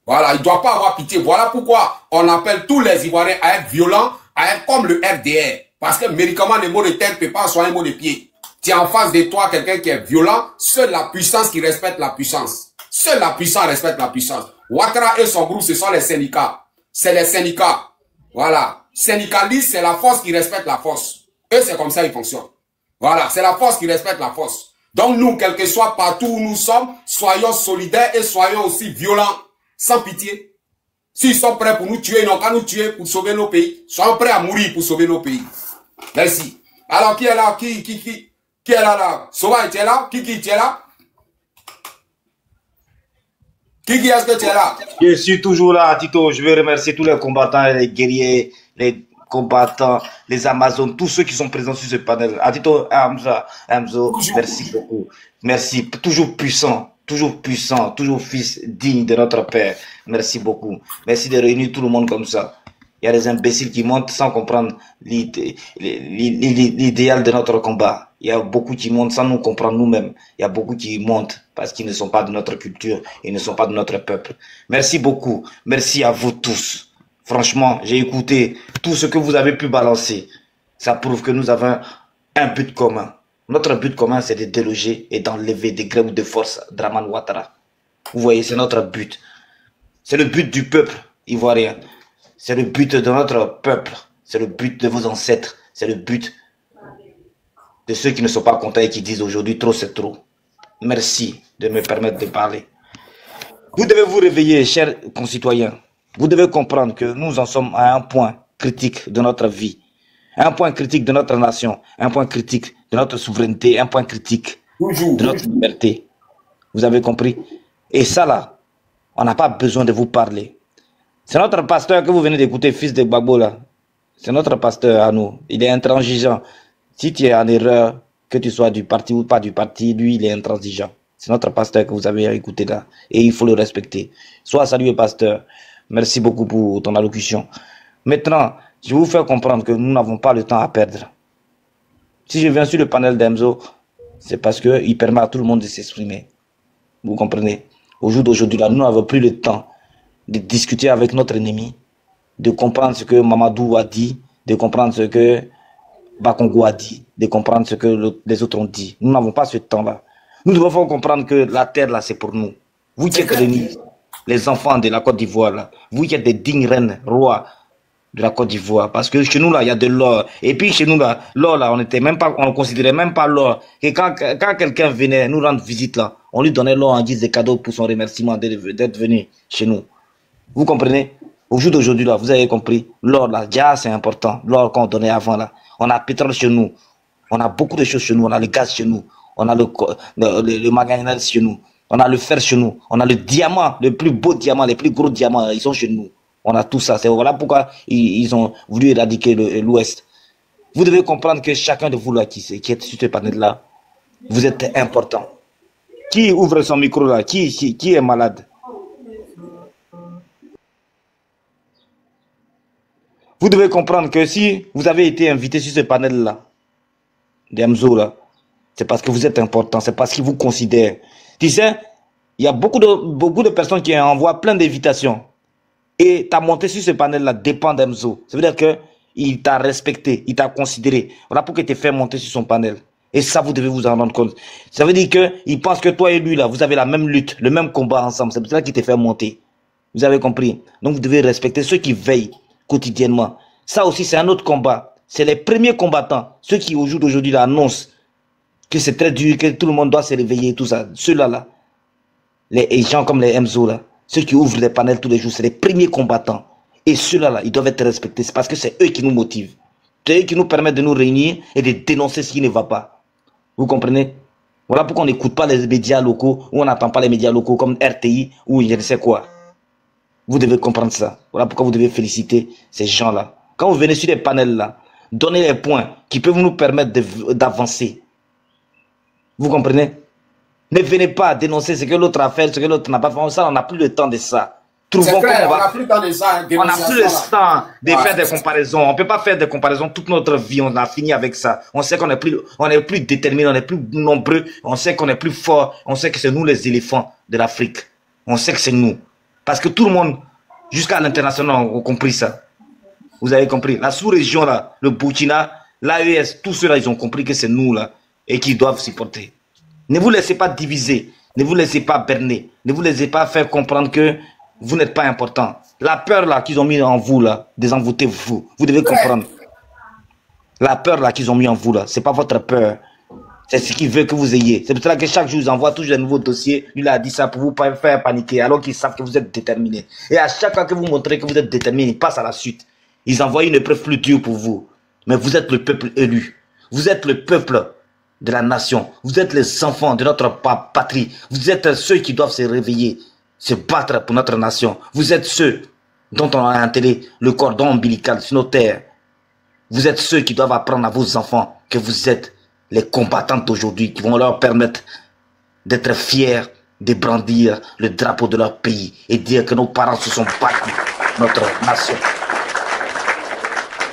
Voilà, il ne doit pas avoir pitié. Voilà pourquoi on appelle tous les Ivoiriens à être violents, à être comme le FDR. Parce que médicament, les mots de tête ne peut pas soigner les mots de pied. Tu es en face de toi quelqu'un qui est violent, seule la puissance qui respecte la puissance. Seule la puissance respecte la puissance. Ouattara et son groupe, ce sont les syndicats. C'est les syndicats. Voilà. Syndicaliste, c'est la force qui respecte la force. Eux, c'est comme ça qu'ils fonctionnent. Voilà, c'est la force qui respecte la force. Donc nous, quel que soit partout où nous sommes, soyons solidaires et soyons aussi violents, sans pitié. S'ils sont prêts pour nous tuer, ils n'ont qu'à nous tuer pour sauver nos pays. Soyons prêts à mourir pour sauver nos pays. Merci. Alors, qui est là? Qui est là? Sauvage, tu es là? Qui tu es là? Qui est-ce que tu es là? Je suis toujours là, Tito. Je veux remercier tous les combattants, les guerriers, les combattants, les Amazones, tous ceux qui sont présents sur ce panel. Atito, Hamzo, merci beaucoup. Merci. Toujours puissant, toujours fils digne de notre Père. Merci beaucoup. Merci de réunir tout le monde comme ça. Il y a des imbéciles qui montent sans comprendre l'idéal de notre combat. Il y a beaucoup qui montent sans nous comprendre nous-mêmes. Il y a beaucoup qui montent parce qu'ils ne sont pas de notre culture, ils ne sont pas de notre peuple. Merci beaucoup. Merci à vous tous. Franchement, j'ai écouté tout ce que vous avez pu balancer. Ça prouve que nous avons un but commun. Notre but commun, c'est de déloger et d'enlever des gré ou de force Draman Ouattara. Vous voyez, c'est notre but. C'est le but du peuple ivoirien. C'est le but de notre peuple. C'est le but de vos ancêtres. C'est le but de ceux qui ne sont pas contents et qui disent aujourd'hui trop c'est trop. Merci de me permettre de parler. Vous devez vous réveiller, chers concitoyens. Vous devez comprendre que nous en sommes à un point critique de notre vie. Un point critique de notre nation. Un point critique de notre souveraineté. Un point critique de notre liberté. Vous avez compris? Et ça là, on n'a pas besoin de vous parler. C'est notre pasteur que vous venez d'écouter, fils de Gbagbo là. C'est notre pasteur à nous. Il est intransigeant. Si tu es en erreur, que tu sois du parti ou pas du parti, lui, il est intransigeant. C'est notre pasteur que vous avez écouté là. Et il faut le respecter. Sois salué, pasteur. Merci beaucoup pour ton allocution. Maintenant, je vais vous faire comprendre que nous n'avons pas le temps à perdre. Si je viens sur le panel d'Emzo, c'est parce qu'il permet à tout le monde de s'exprimer. Vous comprenez? Au jour d'aujourd'hui, là, nous n'avons plus le temps de discuter avec notre ennemi, de comprendre ce que Mamadou a dit, de comprendre ce que Bakongo a dit, de comprendre ce que les autres ont dit. Nous n'avons pas ce temps-là. Nous devons comprendre que la terre, là, c'est pour nous. Vous qui êtes réunis, les enfants de la Côte d'Ivoire, là, vous qui êtes des dignes reines, rois de la Côte d'Ivoire, parce que chez nous, là, il y a de l'or. Et puis, chez nous, là, l'or, là, on ne considérait même pas l'or. Et quand quelqu'un venait nous rendre visite, là, on lui donnait l'or en guise de cadeau pour son remerciement d'être venu chez nous. Vous comprenez? Au jour d'aujourd'hui, là, vous avez compris, l'or, là, déjà, c'est important. L'or qu'on donnait avant, là. On a pétrole chez nous. On a beaucoup de choses chez nous. On a le gaz chez nous. On a le manganèse chez nous. On a le fer chez nous. On a le diamant, le plus beau diamant, les plus gros diamants, ils sont chez nous. On a tout ça. C'est voilà pourquoi ils ont voulu éradiquer l'Ouest. Vous devez comprendre que chacun de vous, là, qui est sur ce panel-là, vous êtes important. Qui ouvre son micro, là? Qui est malade? Vous devez comprendre que si vous avez été invité sur ce panel-là, d'Emzo, là, c'est parce que vous êtes important, c'est parce qu'ils vous considèrent. Tu sais, il y a beaucoup de personnes qui envoient plein d'invitations. Et ta montée sur ce panel-là dépend d'Emzo. Ça veut dire qu'il t'a respecté, il t'a considéré. Voilà pourquoi il t'a fait monter sur son panel. Et ça, vous devez vous en rendre compte. Ça veut dire qu'il pense que toi et lui, là, vous avez la même lutte, le même combat ensemble. C'est pour ça qu'il t'a fait monter. Vous avez compris? Donc, vous devez respecter ceux qui veillent quotidiennement. Ça aussi, c'est un autre combat. C'est les premiers combattants, ceux qui, au jour d'aujourd'hui, annoncent que c'est très dur, que tout le monde doit se réveiller, tout ça. Ceux-là, là, les gens comme les Emzo, là, ceux qui ouvrent les panels tous les jours, c'est les premiers combattants. Et ceux-là, là, ils doivent être respectés. C'est parce que c'est eux qui nous motivent. C'est eux qui nous permettent de nous réunir et de dénoncer ce qui ne va pas. Vous comprenez? Voilà pourquoi on n'écoute pas les médias locaux, ou on n'entend pas les médias locaux comme RTI, ou je ne sais quoi. Vous devez comprendre ça. Voilà pourquoi vous devez féliciter ces gens-là. Quand vous venez sur les panels là, donnez les points qui peuvent nous permettre d'avancer. Vous comprenez? Ne venez pas dénoncer ce que l'autre a fait, ce que l'autre n'a pas fait. Ça, on n'a plus le temps de ça. C'est clair, on n'a plus le temps de ça. On n'a plus le temps de faire des comparaisons. On ne peut pas faire des comparaisons toute notre vie. On a fini avec ça. On sait qu'on est plus déterminés, on est plus nombreux. On sait qu'on est plus fort. On sait que c'est nous les éléphants de l'Afrique. On sait que c'est nous. Parce que tout le monde, jusqu'à l'international, ont compris ça. Vous avez compris? La sous-région, là, le Burkina, l'AES, tous ceux-là, ils ont compris que c'est nous, là, et qu'ils doivent supporter. Ne vous laissez pas diviser. Ne vous laissez pas berner. Ne vous laissez pas faire comprendre que vous n'êtes pas important. La peur, là, qu'ils ont mis en vous, là, désenvoûtez-vous. Vous devez comprendre. La peur, là, qu'ils ont mis en vous, là, c'est pas votre peur. C'est ce qu'il veut que vous ayez. C'est pour cela que chaque jour, ils envoient toujours des nouveaux dossiers. Lui, il a dit ça pour vous faire paniquer, alors qu'ils savent que vous êtes déterminé. Et à chaque fois que vous montrez que vous êtes déterminé, ils passent à la suite. Ils envoient une épreuve plus dure pour vous. Mais vous êtes le peuple élu. Vous êtes le peuple de la nation. Vous êtes les enfants de notre patrie. Vous êtes ceux qui doivent se réveiller, se battre pour notre nation. Vous êtes ceux dont on a enterré le cordon ombilical sur nos terres. Vous êtes ceux qui doivent apprendre à vos enfants que vous êtes les combattants d'aujourd'hui, qui vont leur permettre d'être fiers, de brandir le drapeau de leur pays et dire que nos parents se sont battus pour notre nation.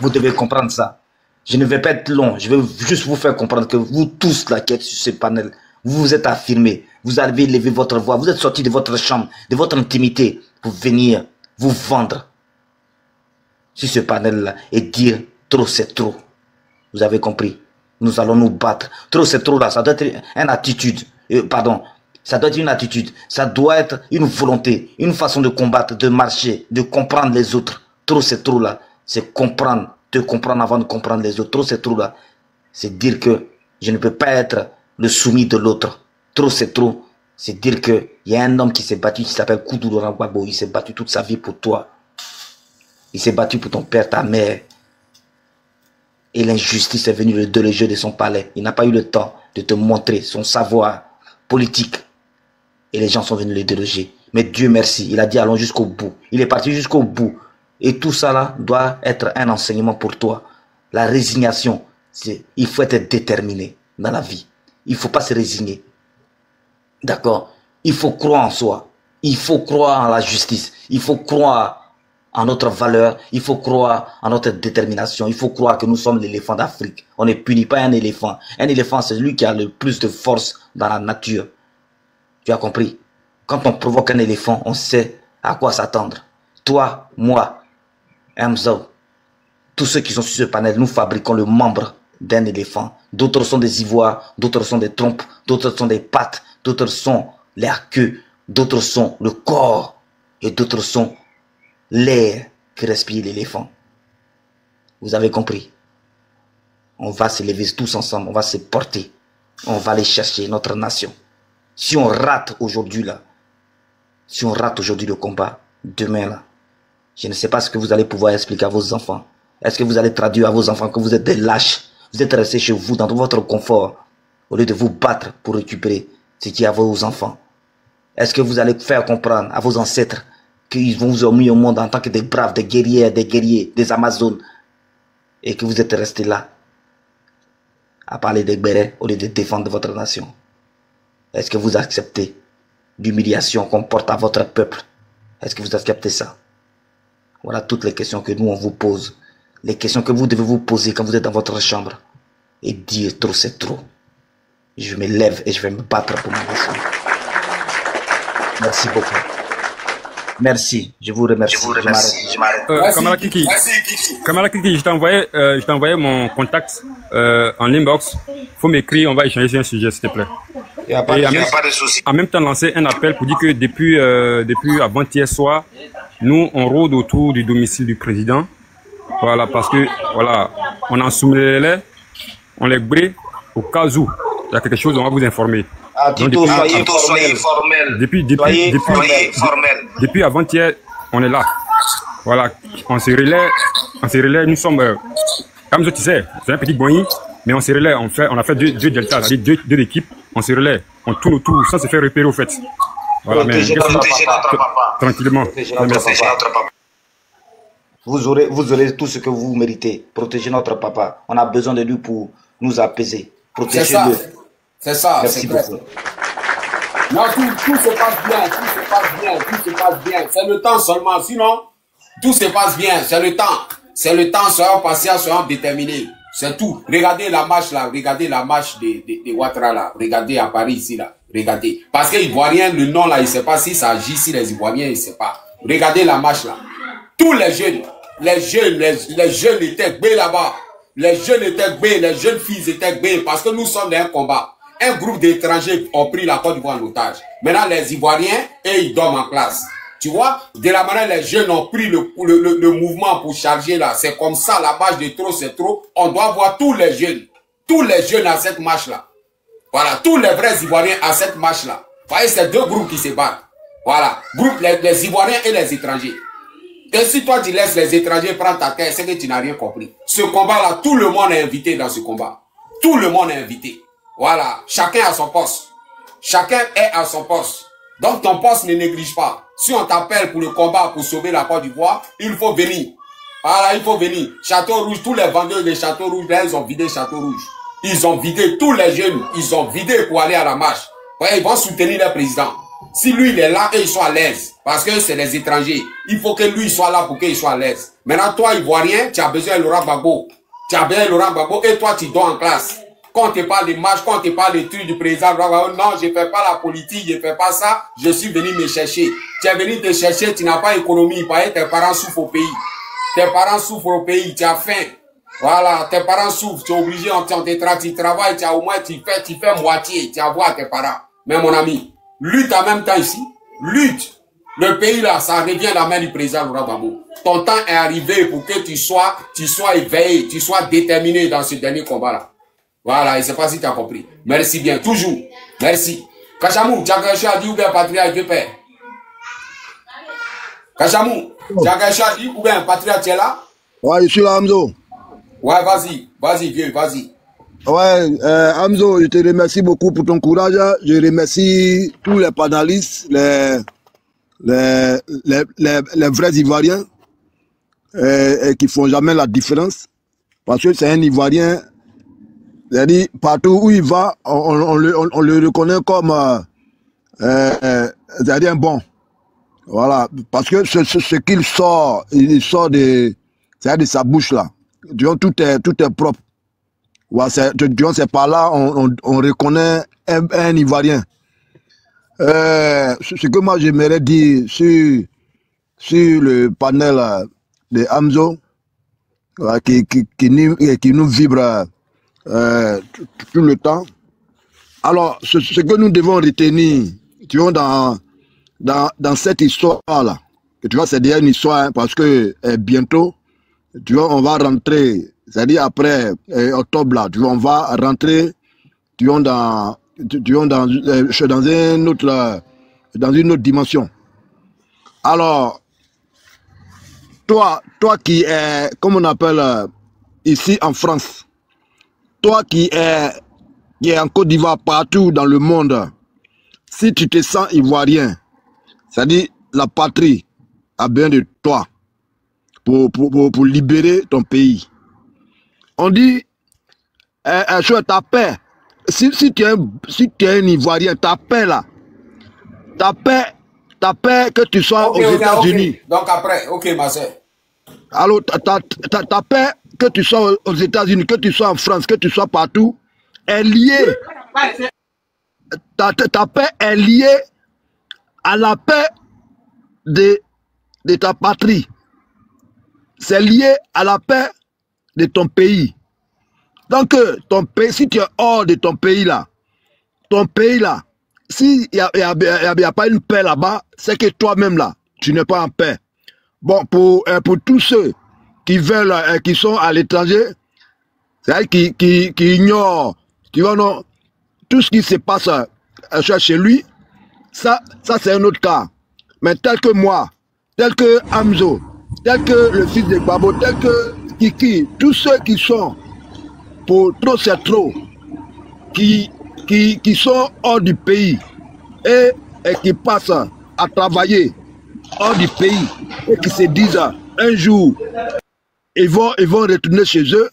Vous devez comprendre ça. Je ne vais pas être long, je vais juste vous faire comprendre que vous tous là qui êtes sur ce panel, vous vous êtes affirmés, vous avez levé votre voix, vous êtes sortis de votre chambre, de votre intimité pour venir vous vendre sur ce panel là et dire trop c'est trop. Vous avez compris? nous allons nous battre. Trop, c'est trop là. Ça doit être une attitude. Pardon. Ça doit être une attitude. Ça doit être une volonté, une façon de combattre, de marcher, de comprendre les autres. Trop, c'est trop là. C'est comprendre, te comprendre avant de comprendre les autres. Trop, c'est trop là. C'est dire que je ne peux pas être le soumis de l'autre. Trop, c'est trop. C'est dire qu'il y a un homme qui s'est battu, qui s'appelle Koudou Laurent Gbagbo. Il s'est battu toute sa vie pour toi. Il s'est battu pour ton père, ta mère. Et l'injustice est venue le déloger de son palais. Il n'a pas eu le temps de te montrer son savoir politique. Et les gens sont venus le déloger. Mais Dieu merci, il a dit allons jusqu'au bout. Il est parti jusqu'au bout. Et tout ça là doit être un enseignement pour toi. La résignation, il faut être déterminé dans la vie. Il ne faut pas se résigner. D'accord? Il faut croire en soi. Il faut croire en la justice. Il faut croire en notre valeur, il faut croire en notre détermination, il faut croire que nous sommes l'éléphant d'Afrique. On ne punit pas un éléphant. Un éléphant, c'est celui qui a le plus de force dans la nature. Tu as compris? Quand on provoque un éléphant, on sait à quoi s'attendre. Toi, moi, Hamza, tous ceux qui sont sur ce panel, nous fabriquons le membre d'un éléphant. D'autres sont des ivoires, d'autres sont des trompes, d'autres sont des pattes, d'autres sont la queue, d'autres sont le corps et d'autres sont l'air que respire l'éléphant. Vous avez compris? On va se lever tous ensemble, on va se porter. On va aller chercher notre nation. Si on rate aujourd'hui là, si on rate aujourd'hui le combat, demain là, je ne sais pas ce que vous allez pouvoir expliquer à vos enfants. Est-ce que vous allez traduire à vos enfants que vous êtes des lâches? Vous êtes restés chez vous dans votre confort au lieu de vous battre pour récupérer ce qui est à vos enfants? Est-ce que vous allez faire comprendre à vos ancêtres qu'ils vont vous emmener au monde en tant que des braves, des guerriers, des Amazones, et que vous êtes restés là à parler des bérets au lieu de défendre votre nation? Est-ce que vous acceptez l'humiliation qu'on porte à votre peuple? Est-ce que vous acceptez ça? Voilà toutes les questions que nous on vous pose, les questions que vous devez vous poser quand vous êtes dans votre chambre et dire trop c'est trop. Je me lève et je vais me battre pour ma nation. Merci beaucoup. Merci, je vous remercie. Je m'arrête. Kamala Kiki, je t'ai envoyé mon contact en inbox. Faut m'écrire, on va échanger sur un sujet, s'il te plaît. Il n'y a pas de souci. En même temps, lancer un appel pour dire que depuis avant-hier soir, nous, on rôde autour du domicile du président. Voilà, parce que, voilà, on en soumet les, on les brille au cas où il y a quelque chose, on va vous informer. Tito, soyez formel. Depuis avant-hier, on est là. Voilà, on se relaie, nous sommes, comme tu sais, c'est un petit boing, mais on se relaie, on a fait deux deltas, deux équipes, on se relaie, on tourne autour sans se faire repérer au fait. Voilà, protégez notre papa. Tranquillement. Vous aurez tout ce que vous méritez. Protégez notre papa. On a besoin de lui pour nous apaiser. Protégez-le. C'est ça. Merci beaucoup. Non, tout se passe bien. C'est le temps seulement. Sinon, tout se passe bien. C'est le temps. C'est le temps. Soyons patients, soyons déterminés. C'est tout. Regardez la marche là. Regardez la marche de Ouattara là. Regardez à Paris ici là. Regardez. Parce que les Ivoiriens, le nom là, il ne sait pas si ça agit si les Ivoiriens, il ne sait pas. Regardez la marche là. Tous les jeunes étaient bé là-bas. Les jeunes étaient bé, les jeunes filles étaient bé parce que nous sommes dans un combat. Un groupe d'étrangers ont pris la Côte d'Ivoire en otage. Maintenant, les Ivoiriens, ils dorment en classe. Tu vois, de la manière les jeunes ont pris le mouvement pour charger là. C'est comme ça, la marche de trop, c'est trop. On doit voir tous les jeunes à cette marche-là. Voilà, tous les vrais Ivoiriens à cette marche-là. Vous voyez, c'est deux groupes qui se battent. Voilà, groupe les Ivoiriens et les étrangers. Et si toi, tu laisses les étrangers prendre ta terre, c'est que tu n'as rien compris. Ce combat-là, tout le monde est invité dans ce combat. Tout le monde est invité. Voilà, chacun a son poste. Chacun est à son poste. Donc ton poste ne néglige pas. Si on t'appelle pour le combat, pour sauver la Côte d'Ivoire, il faut venir. Voilà, il faut venir. Château Rouge, tous les vendeurs de Château Rouge, là, ils ont vidé Château Rouge. Ils ont vidé tous les jeunes. Ils ont vidé pour aller à la marche. Ouais, ils vont soutenir le président. Si lui, il est là et ils sont à l'aise, parce que c'est les étrangers, il faut que lui soit là pour qu'il soit à l'aise. Maintenant, toi, Ivoirien, tu as besoin de Laurent Gbagbo. Tu as besoin de Laurent Gbagbo et toi, tu dors en classe. Quand on te parle des marches, quand on te parle des trucs du président, non, je ne fais pas la politique, je ne fais pas ça, je suis venu me chercher. Tu es venu te chercher, tu n'as pas d'économie, tes parents souffrent au pays. Tes parents souffrent au pays, tu as faim. Voilà, tes parents souffrent, tu es obligé, on te traque, tu travailles, tu as au moins, tu fais moitié, tu as à tes parents. Mais mon ami, lutte en même temps ici, lutte. Le pays là, ça revient dans la main du président Laurent Gbagbo. Ton temps est arrivé pour que tu sois éveillé, tu sois déterminé dans ce dernier combat là. Voilà, et c'est pas si tu as compris. Merci bien, toujours. Merci. Kachamou, tu as quelque chose à dire ou bien Patria et père? Kachamou, tu as quelque chose à dire ou bien Patria, tu es là? Ouais, je suis là, Hamzo. Ouais, vas-y, vieux, vas-y. Ouais, Hamzo, je te remercie beaucoup pour ton courage. Je remercie tous les panélistes, les vrais Ivoiriens qui font jamais la différence. Parce que c'est un Ivoirien, c'est-à-dire partout où il va, on le reconnaît comme c'est-à-dire un bon. Voilà, parce que ce qu'il sort, il sort de sa bouche là. Tout est propre. Ouais, c'est par là on reconnaît un Ivoirien. Ce que moi j'aimerais dire sur le panel de Hamzo, qui nous vibre tout le temps. Alors, ce que nous devons retenir, tu vois, dans cette histoire-là, tu vois, c'est déjà une histoire, hein, parce que bientôt, tu vois, on va rentrer, c'est-à-dire après octobre, là, tu vois, on va rentrer, tu vois, dans une autre dimension. Alors, toi qui es, comme on appelle ici en France, toi qui es en Côte d'Ivoire, partout dans le monde, si tu te sens ivoirien, c'est-à-dire la patrie a besoin de toi pour libérer ton pays. On dit, ta paix, si tu es un Ivoirien, ta paix là, ta paix que tu sois aux États-Unis. Okay. Donc après, ok, ma soeur. Alors, ta paix, que tu sois aux États-Unis, que tu sois en France, que tu sois partout, est liée. Ta paix est liée à la paix de ta patrie. C'est lié à la paix de ton pays. Donc, ton pays, si tu es hors de ton pays là, s'il n'y a pas une paix là-bas, c'est que toi-même là, tu n'es pas en paix. Bon, pour tous ceux qui veulent, qui sont à l'étranger, c'est-à-dire qui ignorent, tu vois, non, tout ce qui se passe chez lui, ça c'est un autre cas. Mais tel que moi, tel que Hamzo, tel que le fils de Gbagbo, tel que Kiki, tous ceux qui sont, pour trop c'est trop, qui sont hors du pays et qui passent à travailler hors du pays et qui se disent un jour ils vont retourner chez eux.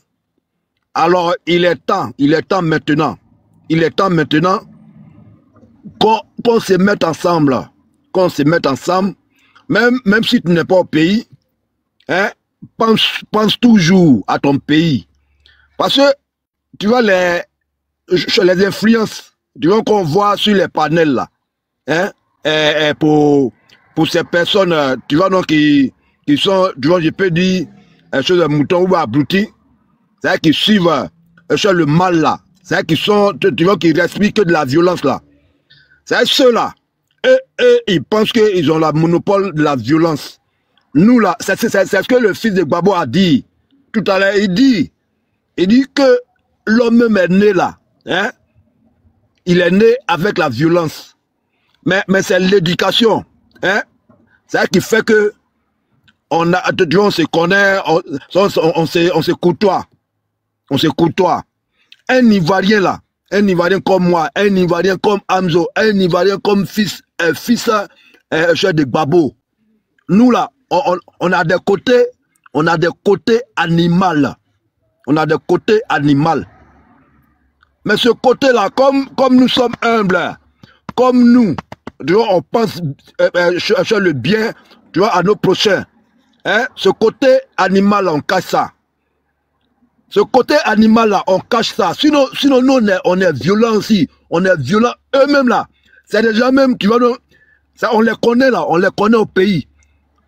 Alors il est temps maintenant qu'on se mette ensemble, même si tu n'es pas au pays, hein, pense toujours à ton pays. Parce que tu vois les influences, tu vois, qu'on voit sur les panels là, hein, pour ces personnes, tu vois, donc, qui sont, tu vois, je peux dire, sur les moutons ou abrutis, c'est-à-dire qui suivent sur le mal là, c'est-à-dire qui sont, tu vois, qui respirent que de la violence là. C'est-à-dire ceux-là, eux, ils pensent qu'ils ont le monopole de la violence. Nous là, c'est ce que le fils de Gbagbo a dit tout à l'heure. Il dit que l'homme même est né là, hein? Il est né avec la violence. Mais c'est l'éducation, hein? C'est ça qui fait que on se connaît, on se côtoie. On se côtoie. Un Ivoirien là, un Ivoirien comme moi, un Ivoirien comme Hamzo, un Ivoirien comme fils de Gbagbo. Nous là, on a des côtés animaux. On a des côtés animaux. Mais ce côté-là, comme nous sommes humbles, comme nous, tu vois, on pense sur le bien, tu vois, à nos prochains. Hein? Ce côté animal, on cache ça. Ce côté animal-là, on cache ça. Sinon nous, on est violents aussi. On est violents eux-mêmes là. C'est déjà même, tu vois, ça, on les connaît là. On les connaît au pays.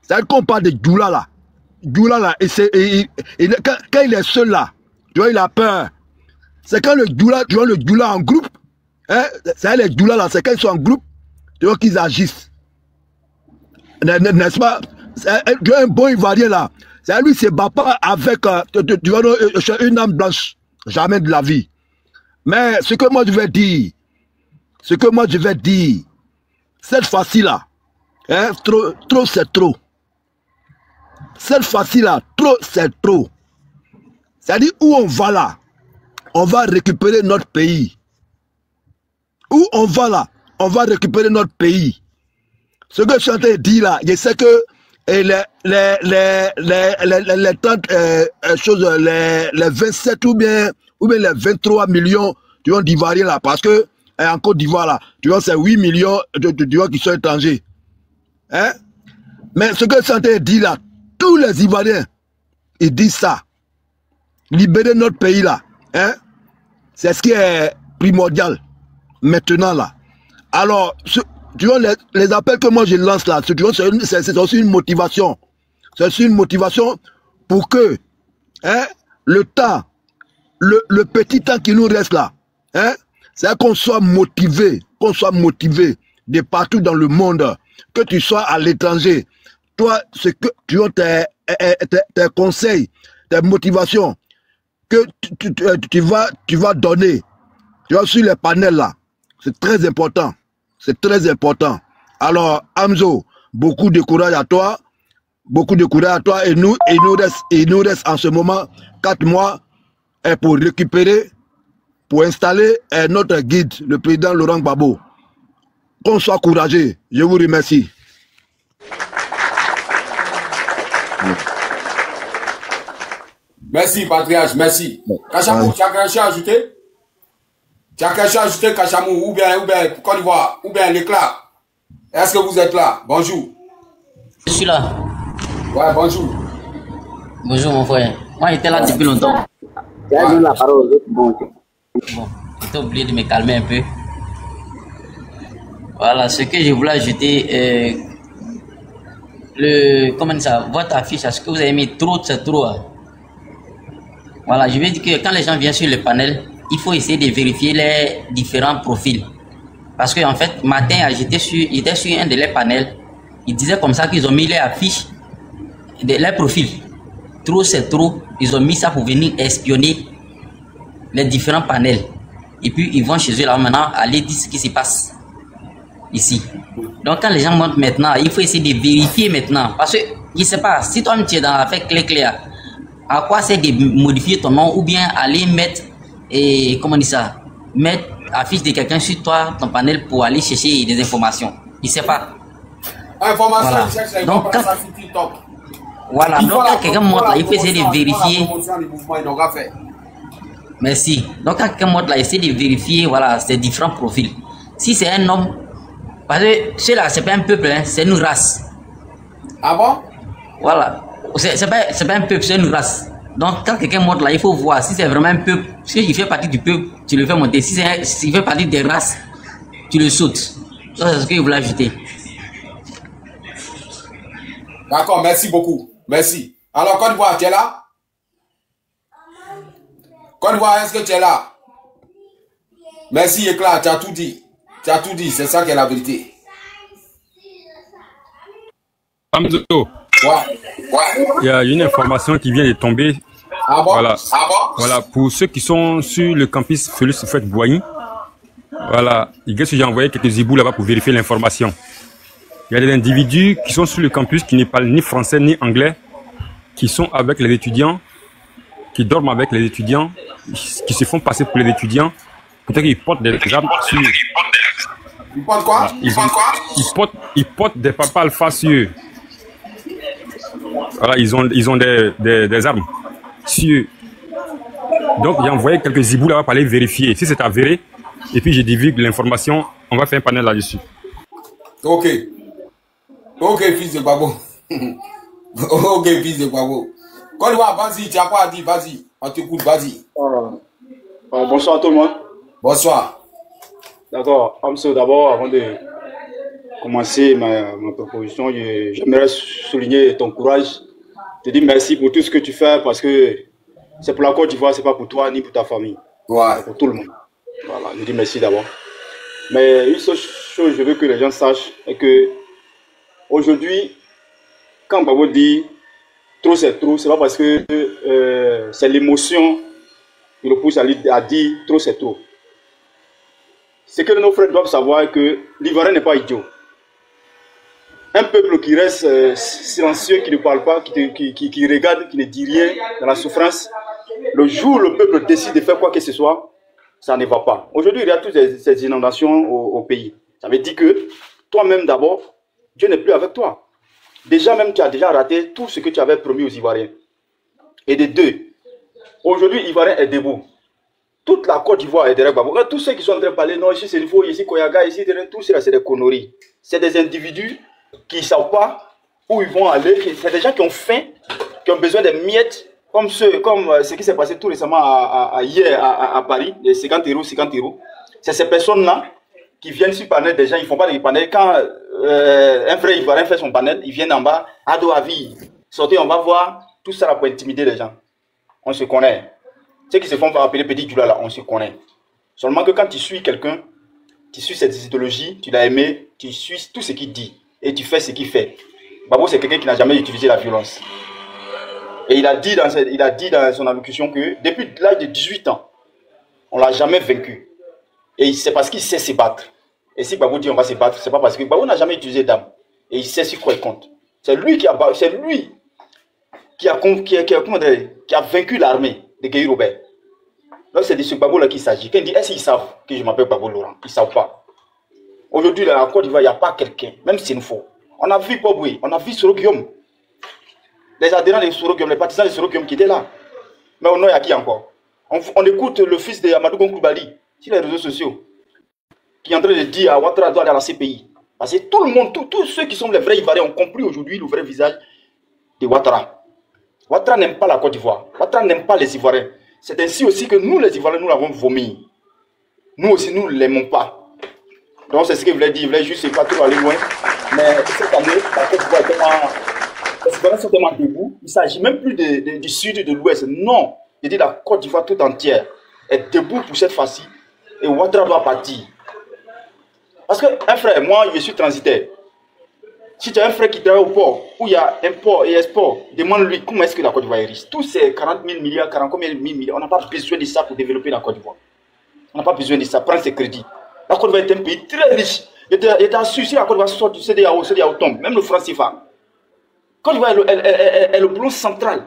C'est-à-dire qu'on parle de Djoula là. Djoula là, quand il est seul là, tu vois, il a peur. C'est quand le Djoula, tu vois, le Djoula en groupe, hein, c'est les Djoula là, c'est quand ils sont en groupe, tu vois qu'ils agissent. N'est-ce pas? Tu vois, un bon Ivoirien là, c'est lui, c'est bat pas avec tu vois, une âme blanche, jamais de la vie. Mais ce que moi je vais dire, cette fois-ci là, hein, trop c'est trop. Cette fois-ci là, trop c'est trop. C'est-à-dire où on va là, on va récupérer notre pays. Où on va là, on va récupérer notre pays. Ce que je suis en train de dire là, je sais que les 30 choses, les 27 ou bien les 23 millions d'Ivoiriens là, parce que en Côte d'Ivoire là, tu vois, c'est 8 millions d'Ivoiriens qui sont étrangers. Hein? Mais ce que je suis en train de dire là, tous les Ivoiriens, ils disent ça. Libérer notre pays là, hein? C'est ce qui est primordial maintenant là. Alors, tu vois, les appels que moi je lance là, tu vois, c'est aussi une motivation. C'est aussi une motivation pour que, hein, le temps, le petit temps qui nous reste là, hein, c'est qu'on soit motivé de partout dans le monde, que tu sois à l'étranger. Toi, ce que tu as tes conseils, tes motivations, que tu vas donner, tu vois, sur les panels là, c'est très important. C'est très important. Alors, Hamzo, beaucoup de courage à toi. Beaucoup de courage à toi. Et nous reste en ce moment 4 mois pour récupérer, pour installer notre guide, le président Laurent Gbagbo. Qu'on soit courageux. Je vous remercie. Merci, Patriarche, merci. Kachamou, tu as quelque chose à ajouter? Tu as quelque chose à ajouter, Kachamou, ou bien Côte d'Ivoire, ou bien l'éclat? Est-ce que vous êtes là? Bonjour. Je suis là. Ouais, bonjour. Bonjour, mon frère. Moi, j'étais là depuis longtemps. Tu as donné la parole aux autres. Bon, j'étais obligé de me calmer un peu. Voilà, ce que je voulais ajouter, comment dire ça, votre affiche, est-ce que vous avez mis trop, c'est trop. Hein? Voilà, je veux dire que quand les gens viennent sur le panel, il faut essayer de vérifier les différents profils. Parce qu'en fait, matin, j'étais sur un de les panels. Ils disaient comme ça qu'ils ont mis les affiches, les profils. Trop, c'est trop. Ils ont mis ça pour venir espionner les différents panels. Et puis, ils vont chez eux là maintenant aller dire ce qui se passe ici. Donc, quand les gens montent maintenant, il faut essayer de vérifier maintenant. Parce que, je ne sais pas, si toi, tu es dans l'affaire clair, à quoi c'est de modifier ton nom ou bien aller mettre, comment on dit ça, mettre affiche de quelqu'un sur toi, ton panel pour aller chercher des informations. Il ne sait pas. Information, voilà. il cherche les Donc, quand, voilà, donc quand quelqu'un monte là, il faut essayer de vérifier. Merci. Donc quand quelqu'un monte là, essayer de vérifier, voilà, ces différents profils. Si c'est un homme, parce que ceux-là, c'est pas un peuple, hein, c'est une race. Ah bon? Voilà. C'est pas un peuple, c'est une race. Donc quand quelqu'un monte là, il faut voir si c'est vraiment un peuple. Si il fait partie du peuple, tu le fais monter. Si il fait partie des races, tu le sautes. Ça, c'est ce que je voulais ajouter. D'accord, merci beaucoup. Merci. Alors, Côte d'Ivoire, tu es là? Côte d'Ivoire, est-ce que tu es là? Merci, Éclat, tu as tout dit. Tu as tout dit, c'est ça qui est la vérité. Hamzo, ouais. Il y a une information qui vient de tomber. Ah bon? Voilà. Ah bon? Voilà, pour ceux qui sont sur le campus Félix Houphouët-Boigny, voilà, j'ai envoyé quelques zibous là-bas pour vérifier l'information. Il y a des individus qui sont sur le campus qui ne parlent ni français ni anglais, qui sont avec les étudiants, qui dorment avec les étudiants, qui se font passer pour les étudiants, peut-être qu'ils portent des armes sur eux. Ils portent quoi? Voilà, ils portent des papas alpha sur eux. Voilà, ils ont des armes sur eux. Donc j'ai envoyé quelques zibous là-bas pour aller vérifier. Si c'est avéré, et puis je divulgue l'information, on va faire un panel là-dessus. Ok. Ok, fils de Gbagbo. Ok, fils de Gbagbo. Côte d'Ivoire, vas-y, tu as quoi à dire? Vas-y, on t'écoute, vas-y. Bonsoir à tout le monde. Bonsoir. D'accord, Hamzo, d'abord, avant de commencer ma proposition, j'aimerais souligner ton courage te dis merci pour tout ce que tu fais parce que c'est pour la Côte d'Ivoire, c'est pas pour toi ni pour ta famille. Ouais. C'est pour tout le monde. Voilà, je dis merci d'abord. Mais une seule chose, je veux que les gens sachent, est que aujourd'hui, quand Gbagbo dit trop, c'est pas parce que c'est l'émotion qui le pousse à dire trop, c'est trop. C'est que nos frères doivent savoir que l'Ivoirien n'est pas idiot. Un peuple qui reste silencieux, qui ne parle pas, qui regarde, qui ne dit rien dans la souffrance, le jour où le peuple décide de faire quoi que ce soit, ça ne va pas. Aujourd'hui, il y a toutes ces inondations au pays. Ça veut dire que toi-même d'abord, Dieu n'est plus avec toi. Déjà même, tu as déjà raté tout ce que tu avais promis aux Ivoiriens. Et de deux, aujourd'hui, l'Ivoirien est debout. Toute la Côte d'Ivoire est derrière Gbagbo. Tous ceux qui sont en train de parler, non, ici c'est faux, ici Koyaga, ici, tout cela, c'est des conneries. C'est des individus qui ne savent pas où ils vont aller. C'est des gens qui ont faim, qui ont besoin de miettes, comme ce qui s'est passé tout récemment hier à Paris, les 50 euros. C'est ces personnes-là qui viennent sur le panel des gens, ils ne font pas de panel. Quand un frère ivoirien fait son panel, ils viennent en bas, ado à vie, sortez, on va voir, tout ça là pour intimider les gens. On se connaît. Ceux qui se font appeler petit Djoula là, on se connaît. Seulement que quand tu suis quelqu'un, tu suis cette idéologie, tu l'as aimé, tu suis tout ce qu'il dit et tu fais ce qu'il fait. Gbagbo, c'est quelqu'un qui n'a jamais utilisé la violence. Et il a dit dans son allocution que depuis l'âge de 18 ans, on ne l'a jamais vaincu. Et c'est parce qu'il sait se battre. Et si Gbagbo dit on va se battre, c'est pas parce que Gbagbo n'a jamais utilisé d'armes. Et il sait sur quoi il compte. C'est lui qui a vaincu l'armée de Gueye Robert. Donc c'est de ce Gbagbo là qu'il s'agit. Quand il dit est-ce qu'ils savent que je m'appelle Gbagbo Laurent? Ils ne savent pas. Aujourd'hui, en Côte d'Ivoire, il n'y a pas quelqu'un, même s'il nous faut. On a vu Poboué, on a vu Soro Guillaume. Les adhérents de Soro Guillaume, les partisans de Soro Guillaume qui étaient là. Mais au nom, il y a qui encore? On écoute le fils de Amadou Gonkoulibaly sur les réseaux sociaux qui est en train de dire à Ouattara doit aller à la CPI. Parce que tout le monde, tous ceux qui sont les vrais Ivoiriens ont compris aujourd'hui le vrai visage de Ouattara. Ouattara n'aime pas la Côte d'Ivoire. Ouattara n'aime pas les Ivoiriens. C'est ainsi aussi que nous, les Ivoiriens, nous l'avons vomi. Nous aussi, nous ne l'aimons pas. Donc c'est ce qu'il voulait dire. Il voulait juste pas trop aller loin. Mais cette année, la Côte d'Ivoire est tellement... Les Ivoiriens sont tellement debout. Il ne s'agit même plus du sud et de l'ouest. Non. Il dit la Côte d'Ivoire tout entière est debout pour cette fois-ci. Et Ouattara doit partir. Parce qu'un frère, moi, je suis transitaire. Si tu as un frère qui travaille au port, où il y a import et export, demande-lui comment est-ce que la Côte d'Ivoire est riche. Tous ces 40 000 milliards, 40 combien de milliards, on n'a pas besoin de ça pour développer la Côte d'Ivoire. On n'a pas besoin de ça. Prends ses crédits. La Côte d'Ivoire est un pays très riche. Il était assuré si la Côte d'Ivoire sort du CEDEAO tombe. Même le franc CFA. Côte d'Ivoire est le blon central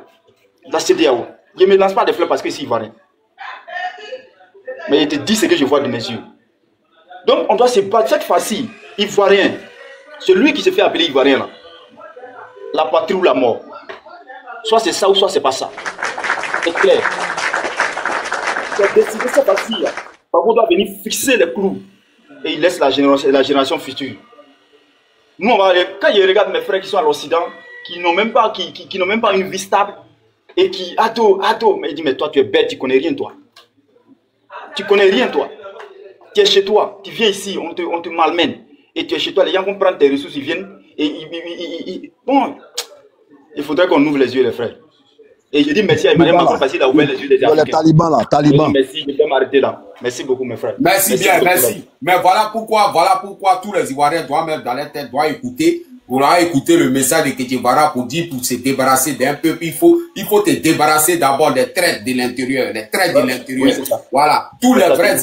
de la CEDEAO. Je ne me lance pas des fleurs parce que c'est ivoirien. Mais je te dis ce que je vois de mes yeux. Donc on doit se battre cette fois-ci, ivoirien. Celui qui se fait appeler ivoirien là. La patrie ou la mort. Soit c'est ça ou soit c'est pas ça. C'est clair. C'est décider cette fois-ci. Par contre, on doit venir fixer les clous. Et il laisse la génération future. Nous, on va aller, quand je regarde mes frères qui sont à l'Occident, qui n'ont même pas une vie stable, et qui, ado, mais il dit, mais toi tu es bête, tu connais rien toi. Tu connais rien toi. Tu es chez toi, tu viens ici, on te malmène. Et tu es chez toi, les gens vont prendre tes ressources, ils viennent, et bon, il faudrait qu'on ouvre les yeux les frères. Et je dis merci à Emmanuel Macron parce qu'il a ouvert les yeux des Africains. Les talibans là, talibans. Merci, je peux m'arrêter là. Merci beaucoup mes frères. Merci bien, merci. Mais voilà pourquoi tous les Ivoiriens doivent mettre dans leur tête, doivent écouter. On a écouté le message de Kétiébara pour dire pour se débarrasser d'un peuple, il faut te débarrasser d'abord des traites de l'intérieur, les traites de l'intérieur. Oui, voilà. Tous les vrais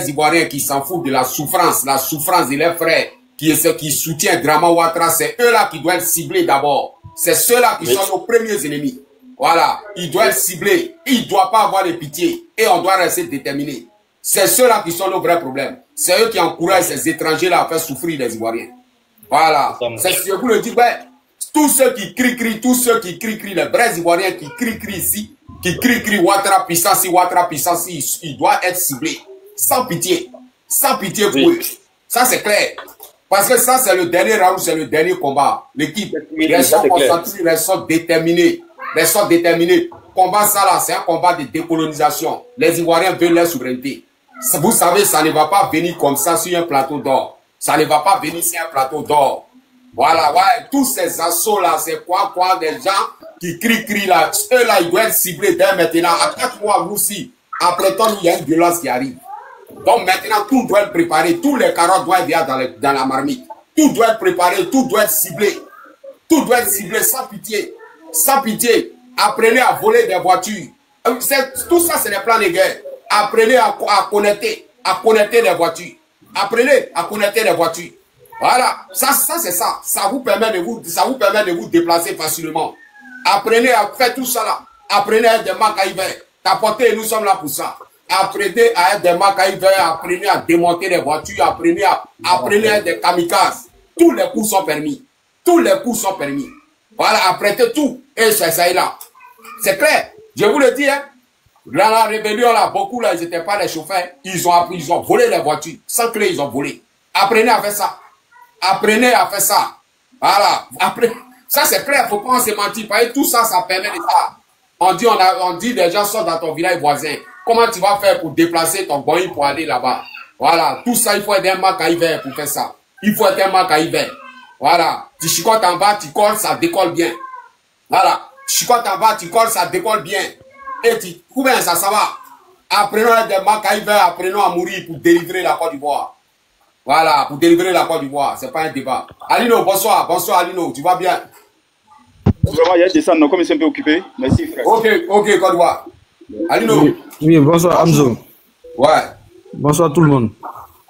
Ivoiriens qui s'en foutent de la souffrance de leurs frères, qui soutiennent Drama Ouattara, c'est eux-là qui doivent être ciblés d'abord. C'est ceux-là qui sont nos premiers ennemis. Voilà. Ils doivent être ciblés. Ils ne doivent pas avoir de pitié. Et on doit rester déterminés. C'est ceux-là qui sont nos vrais problèmes. C'est eux qui encouragent ces étrangers-là à faire souffrir les Ivoiriens. Voilà. C'est ce que vous le dites. Ben, tous ceux qui crient, les vrais Ivoiriens qui crient ici, qui crient Ouattara puissance, ils doivent être ciblés. Sans pitié. Sans pitié pour eux. Ça, c'est clair. Parce que ça, c'est le dernier round, c'est le dernier combat. L'équipe, ils sont concentrés, ils sont déterminés. Combat ça là, c'est un combat de décolonisation. Les Ivoiriens veulent leur souveraineté. Vous savez, ça ne va pas venir comme ça sur un plateau d'or. Ça ne va pas venir sur un plateau d'or. Voilà, ouais, tous ces assauts-là, c'est quoi, des gens qui crient là. Eux-là, ils doivent être ciblés dès maintenant. À 4 mois, vous aussi, après temps, il y a une violence qui arrive. Donc maintenant, tout doit être préparé. Tous les carottes doivent être dans la marmite. Tout doit être préparé, tout doit être ciblé. Tout doit être ciblé sans pitié. Sans pitié. Apprenez à voler des voitures. Tout ça, c'est les plans de guerre. Apprenez à connecter les voitures. Apprenez à connecter les voitures. Voilà, ça c'est ça. Ça vous permet de vous déplacer facilement. Apprenez à faire tout ça là. Apprenez à être des macaïvers. T'apportez, nous sommes là pour ça. Apprenez à être des macaïvers. Apprenez à démonter les voitures. Apprenez à être des kamikazes. Tous les coups sont permis. Tous les coups sont permis. Voilà, apprêtez tout. Et ça est là. C'est clair. Je vous le dis, hein. Dans la rébellion là, beaucoup là, ils n'étaient pas les chauffeurs. Ils ont volé les voitures. Sans clé, ils ont volé. Apprenez à faire ça. Apprenez à faire ça. Voilà. Ça, c'est clair. Il ne faut pas se mentir. Parce que tout ça, ça permet de ça. On dit, les gens sortent dans ton village voisin. Comment tu vas faire pour déplacer ton boy pour aller là-bas? Voilà. Tout ça, il faut être un macaïvert pour faire ça. Il faut être un macaïvert. Voilà. Tu chicotes en bas, tu colles, ça décolle bien. Voilà. Tu chicotes en bas, tu colles, ça décolle bien. Et tu, combien ça va? Apprenons à être des macaïvers, apprenons à mourir pour délivrer la Côte d'Ivoire. Voilà, pour délivrer la Côte d'Ivoire, c'est pas un débat. Alino, bonsoir. Bonsoir, Alino, tu vas bien? Vraiment, il y a des descentes, comme ils sont un peu occupés. Merci, frère. Ok, Côte d'Ivoire. Alino. Oui, bonsoir, Hamzo. Ouais. Bonsoir, tout le monde.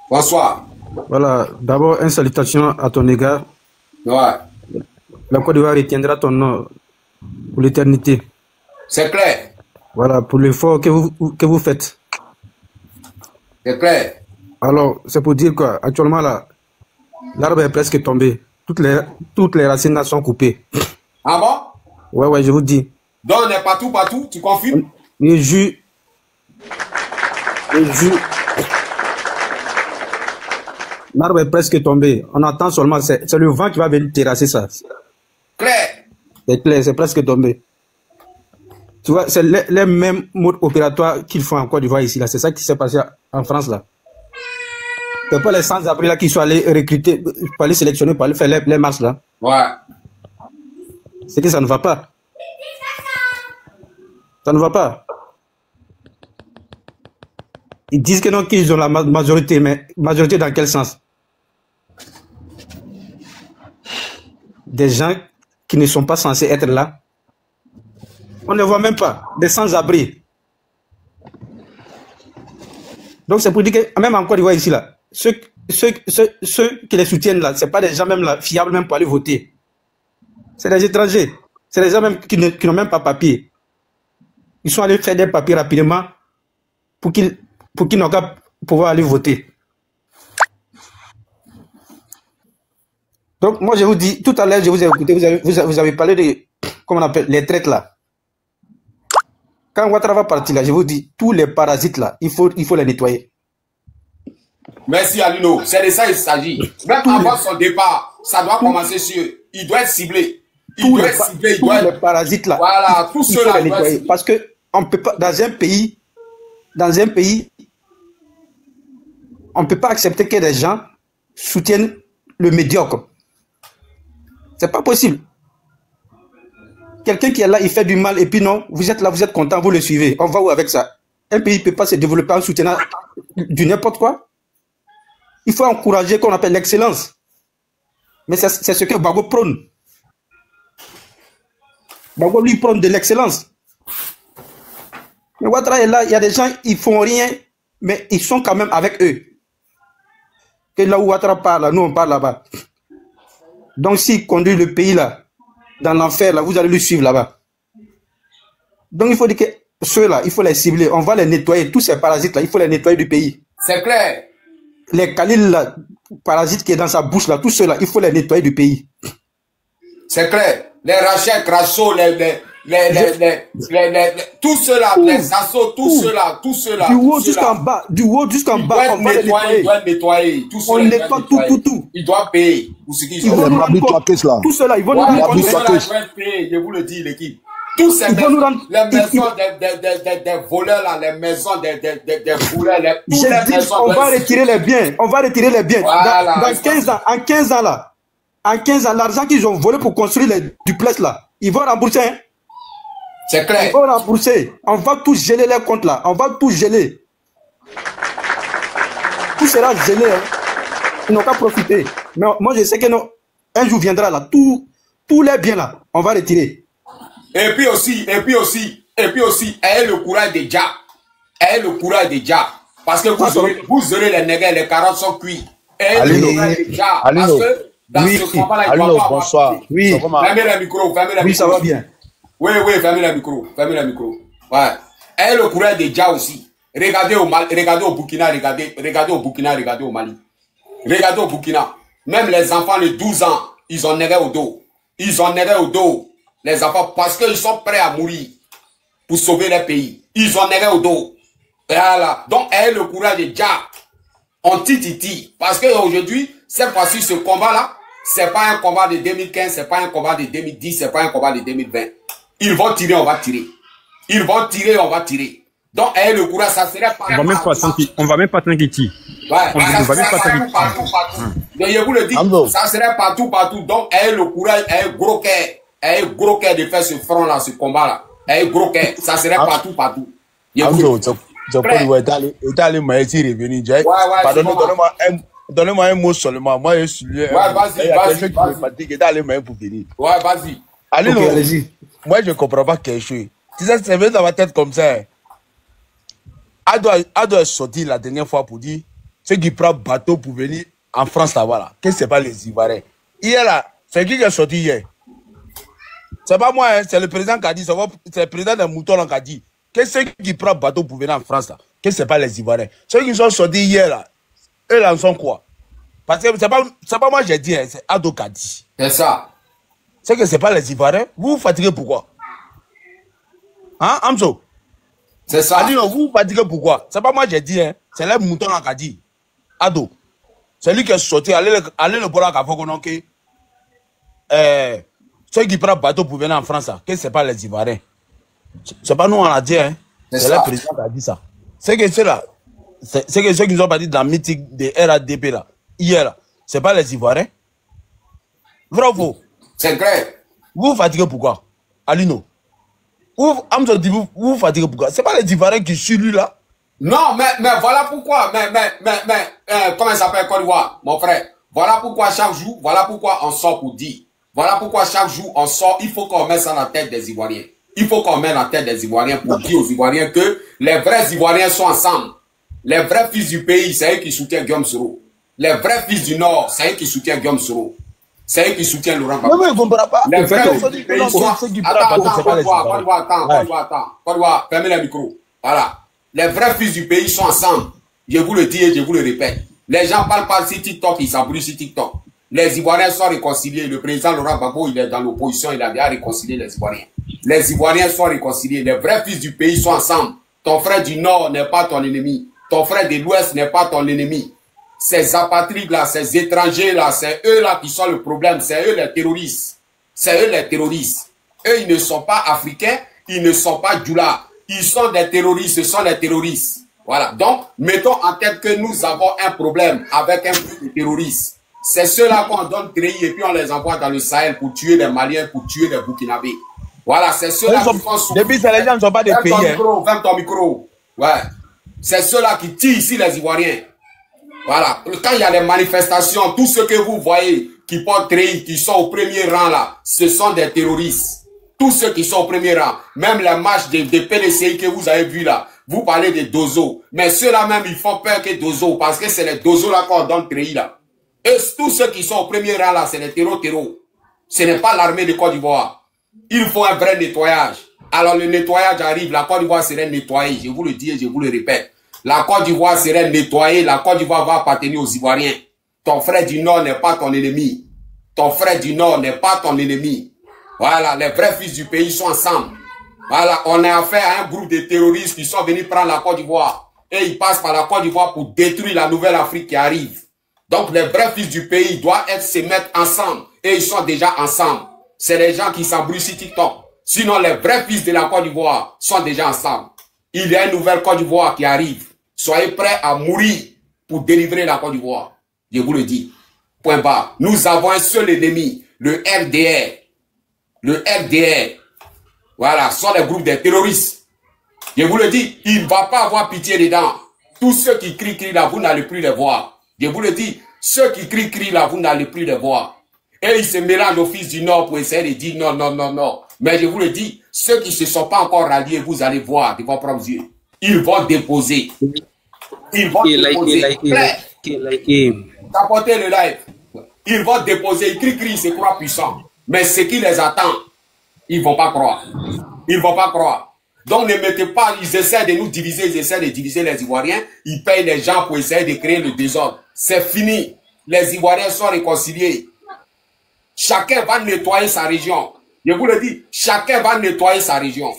Bonsoir. Voilà, d'abord, une salutation à ton égard. Ouais. La Côte d'Ivoire retiendra ton nom pour l'éternité. C'est clair. Voilà, pour l'effort que vous faites. C'est clair. Alors, c'est pour dire quoi? Actuellement, là, l'arbre est presque tombé. Toutes les racines là sont coupées. Ah bon? Ouais, je vous dis. Donc, on est partout, tu confirmes? Le jus. L'arbre est presque tombé. On attend seulement, c'est le vent qui va venir terrasser ça. Clair. C'est clair, c'est presque tombé. Tu vois, c'est les mêmes modes opératoires qu'ils font en Côte d'Ivoire ici, là. C'est ça qui s'est passé en France, là. C'est pas les sans-abri là qui sont allés recruter, pour aller sélectionner, pour aller faire les marches là. Ouais. C'est que ça ne va pas. Ça ne va pas. Ils disent que non, qu'ils ont la majorité, mais majorité dans quel sens? Des gens qui ne sont pas censés être là. On ne voit même pas. Des sans-abri. Donc c'est pour dire que même en Côte d'Ivoire ici là, ceux qui les soutiennent là, c'est pas des gens même là fiables même pour aller voter. C'est des étrangers. C'est des gens même qui n'ont même pas papier. Ils sont allés faire des papiers rapidement pour qu'ils n'ont qu'à pouvoir aller voter. Donc moi je vous dis, tout à l'heure je vous ai écouté, vous avez parlé de, comment on appelle, les traites là. Quand Ouattara va partir là, je vous dis, tous les parasites là, il faut les nettoyer. Merci Alino, c'est de ça il s'agit. Même avant son départ, ça doit commencer sur eux. Il doit être ciblé. Tous les parasites là, voilà, tous ceux-là doivent nettoyer. Parce que on peut pas, dans un pays, on ne peut pas accepter que les gens soutiennent le médiocre. C'est pas possible. Quelqu'un qui est là, il fait du mal et puis non, vous êtes là, vous êtes content, vous le suivez. On va où avec ça? Un pays ne peut pas se développer en soutenant du n'importe quoi. Il faut encourager qu'on appelle l'excellence. Mais c'est ce que Gbagbo prône. Gbagbo lui prône de l'excellence. Mais Ouattara est là, il y a des gens, ils font rien, mais ils sont quand même avec eux. Que là où Ouattara parle, nous on parle là-bas. Donc s'il conduit le pays là, dans l'enfer là, vous allez le suivre là-bas. Donc il faut dire que ceux-là, il faut les cibler, on va les nettoyer, tous ces parasites là, il faut les nettoyer du pays. C'est clair. Les Khalil là, parasites qui est dans sa bouche là, tous ceux-là, il faut les nettoyer du pays. C'est clair. Les Rachel, Crasso, tous ceux-là, les assauts, tous ceux-là. Du haut jusqu'en bas, on va les nettoyer. Ils doivent nettoyer. On nettoie tout. Ils doivent payer pour ce qu'ils ont. Tout cela, ils vont nous rendre compte. Je vous le dis, l'équipe. Tous ces maisons, les maisons des voleurs là, les maisons des voleurs, on va retirer les biens. Voilà. Dans 15 ans, en 15 ans, l'argent qu'ils ont volé pour construire les duplex là, ils vont rembourser. Hein? C'est clair. Ils vont rembourser. On va tout geler les comptes là. On va tout geler. Tout sera gelé. Hein? Ils n'ont qu'à profiter. Mais moi, je sais que non, un jour viendra là. Tous les biens là, on va retirer. Et puis aussi, ayez le courage de Dja. Ayez le courage de Dja. Parce que vous aurez les nègres, les carottes sont cuits. Ayez le courage de Dja. Parce que dans ce combat-là, il ne doit pas bonsoir. Oui. Fermez le micro, fermez le micro. Oui, ça va bien. Oui, fermez le micro, Ouais. Ayez le courage de Dja aussi. Regardez au Burkina, regardez au Burkina, regardez au Mali. Regardez au Burkina. Même les enfants de 12 ans, ils ont nègre au dos. Ils ont nègre au dos. Les enfants, parce qu'ils sont prêts à mourir pour sauver leur pays. Ils ont nègre au dos. Voilà. Donc, ayez le courage de Dja. On tititi. Parce qu'aujourd'hui, cette fois-ci, ce combat-là, c'est pas un combat de 2015, c'est pas un combat de 2010, c'est pas un combat de 2020. Ils vont tirer, on va tirer. Ils vont tirer, on va tirer. Donc, ayez le courage, ça serait pas... On va même pas attendre qu'il tire. Ouais, ça serait partout. Donc, je vous le dis, ça serait partout. Donc, ayez le courage, ayez gros cœur de faire ce front-là, ce combat-là. Ayez gros cœur, ça serait partout. Donnez-moi un mot seulement. Moi, je suis lié. Vas-y. Ouais, vas-y. Allez, moi, je ne comprends pas quelque chose. Tu sais, c'est venu dans ma tête comme ça. Ado est sorti la dernière fois pour dire ceux qui prennent bateau pour venir en France, là, voilà. Que ce n'est pas les Ivoiriens. Hier, là, c'est qui est sorti hier? C'est pas moi, hein, c'est le président qui a dit, c'est le président des moutons qui a dit que ceux qui prennent bateau pour venir en France, là, que ce n'est pas les Ivoiriens. Ceux qui sont sortis hier, là, eux, là, en sont quoi? Parce que c'est pas moi j'ai dit, hein, c'est Ado qui a dit. C'est ça. C'est que ce n'est pas les Ivoiriens. Vous vous fatiguez pourquoi? Hein, Amso? C'est ça. Vous vous fatiguez pourquoi? C'est pas moi j'ai dit, hein, c'est les moutons qui a dit. Ado. C'est lui qui est sorti, allez le voir à Fogonon que ceux qui prennent bateau pour venir en France, que ce n'est pas les Ivoiriens. C'est pas nous on a dit, hein. C'est le président qui a dit ça. C'est que ceux-là, c'est que ceux qui nous ont pas dit dans la mythique de RADP là, hier là, c'est pas les Ivoiriens. Vrai ou faux? C'est clair. Vous vous fatiguez pourquoi? Alino. Vous vous fatiguez pourquoi? C'est pas les Ivoiriens qui suivent lui là? Non, mais voilà pourquoi. Comment il s'appelle Côte d'Ivoire, mon frère? Voilà pourquoi chaque jour, voilà pourquoi on sort pour dire. Voilà pourquoi chaque jour on sort, il faut qu'on mette ça dans la tête des Ivoiriens. Il faut qu'on mette dans la tête des Ivoiriens pour dire aux Ivoiriens que les vrais Ivoiriens sont ensemble. Les vrais fils du pays, c'est eux qui soutiennent Guillaume Soro. Les vrais fils du Nord, c'est eux qui soutiennent Guillaume Soro. C'est eux qui soutiennent Laurent Gbagbo. Mais je ne comprends pas. Les vrais fils du pays sont... Attends, fermez le micro. Voilà. Les vrais fils du pays sont ensemble. Je vous le dis et je vous le répète. Les gens parlent pas sur TikTok, ils s'embrouillent sur TikTok. Les Ivoiriens sont réconciliés. Le président Laurent Gbagbo, il est dans l'opposition, il a déjà réconcilié les Ivoiriens. Les Ivoiriens sont réconciliés. Les vrais fils du pays sont ensemble. Ton frère du Nord n'est pas ton ennemi. Ton frère de l'Ouest n'est pas ton ennemi. Ces apatrides là, ces étrangers là, c'est eux là qui sont le problème. C'est eux les terroristes. C'est eux les terroristes. Eux, ils ne sont pas africains, ils ne sont pas djoula. Ils sont des terroristes, ce sont des terroristes. Voilà. Donc, mettons en tête que nous avons un problème avec un groupe de terroristes. C'est ceux-là qu'on donne treillis et puis on les envoie dans le Sahel pour tuer des Maliens, pour tuer des Burkinabés. Voilà, c'est ceux-là qui font souffrir. Depuis, les gens ne sont pas des pays. Ferme ton micro. Ouais. C'est ceux-là qui tirent ici les Ivoiriens. Voilà. Quand il y a des manifestations, tous ceux que vous voyez qui portent treillis, qui sont au premier rang là, ce sont des terroristes. Tous ceux qui sont au premier rang, même la marche des PDCI que vous avez vu là, vous parlez de Dozo. Mais ceux-là même, ils font peur que Dozo, parce que c'est les Dozo là qu'on donne treillis là. Et tous ceux qui sont au premier rang là, c'est les terreaux. Ce n'est pas l'armée de Côte d'Ivoire. Il faut un vrai nettoyage. Alors le nettoyage arrive, la Côte d'Ivoire serait nettoyée. Je vous le dis et je vous le répète. La Côte d'Ivoire serait nettoyée, la Côte d'Ivoire va appartenir aux Ivoiriens. Ton frère du Nord n'est pas ton ennemi. Ton frère du Nord n'est pas ton ennemi. Voilà, les vrais fils du pays sont ensemble. Voilà, on a affaire à un groupe de terroristes qui sont venus prendre la Côte d'Ivoire. Et ils passent par la Côte d'Ivoire pour détruire la nouvelle Afrique qui arrive. Donc les vrais fils du pays doivent se mettre ensemble. Et ils sont déjà ensemble. C'est les gens qui s'embrouillent sur TikTok. Sinon, les vrais fils de la Côte d'Ivoire sont déjà ensemble. Il y a une nouvelle Côte d'Ivoire qui arrive. Soyez prêts à mourir pour délivrer la Côte d'Ivoire. Je vous le dis. Point barre. Nous avons un seul ennemi, le RDR. Le RDR. Voilà, ce sont les groupes des terroristes. Je vous le dis, il ne va pas avoir pitié dedans. Tous ceux qui crient là, vous n'allez plus les voir. Je vous le dis, ceux qui crient là, vous n'allez plus les voir. Et ils se mélangent au fils du Nord pour essayer de dire non, non, non, non. Mais je vous le dis, ceux qui ne se sont pas encore ralliés, vous allez voir de vos propres yeux. Ils vont déposer. Ils vont déposer. Tapotez le live. Ils vont déposer. Ils crient, ils se croient puissants. Mais ce qui les attend, ils ne vont pas croire. Ils ne vont pas croire. Donc ne mettez pas, ils essaient de nous diviser, ils essaient de diviser les Ivoiriens. Ils payent les gens pour essayer de créer le désordre. C'est fini. Les Ivoiriens sont réconciliés. Chacun va nettoyer sa région. Je vous le dis, chacun va nettoyer sa région.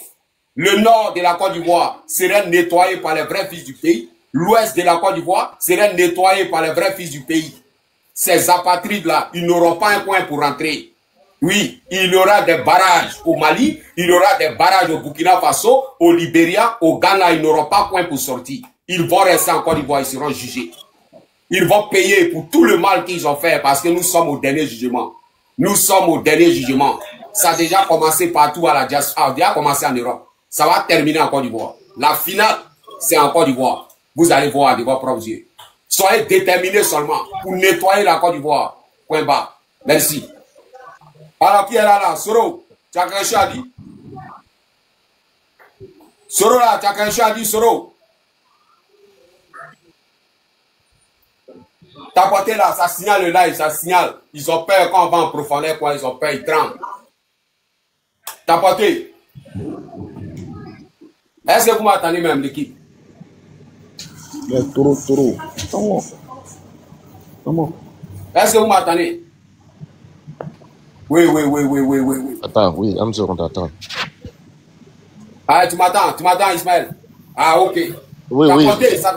Le nord de la Côte d'Ivoire serait nettoyé par les vrais fils du pays. L'ouest de la Côte d'Ivoire serait nettoyé par les vrais fils du pays. Ces apatrides-là, ils n'auront pas un coin pour rentrer. Oui, il y aura des barrages au Mali, il y aura des barrages au Burkina Faso, au Libéria, au Ghana, ils n'auront pas coin pour sortir. Ils vont rester en Côte d'Ivoire, ils seront jugés. Ils vont payer pour tout le mal qu'ils ont fait parce que nous sommes au dernier jugement. Nous sommes au dernier jugement. Ça a déjà commencé partout à la diaspora, ça a déjà commencé en Europe. Ça va terminer en Côte d'Ivoire. La finale, c'est en Côte d'Ivoire. Vous allez voir de vos propres yeux. Soyez déterminés seulement pour nettoyer la Côte d'Ivoire. Point bas. Merci. Alors, qui est là, Soro, tu as quelque chose à dire? Soro, là, tu as quelque chose à dire, Soro? Tapoter là, ça signale le live, ça signale. Ils ont peur quand on va en profondeur, quoi, ils ont peur, ils tremblent. Tapoter. Est-ce que vous m'attendez même, l'équipe? Mais Toro. Comment? Est-ce que vous m'attendez? Oui. Attends, oui, Amzo, on t'attend. Ah, tu m'attends, Ismaël. Ah, ok. Oui.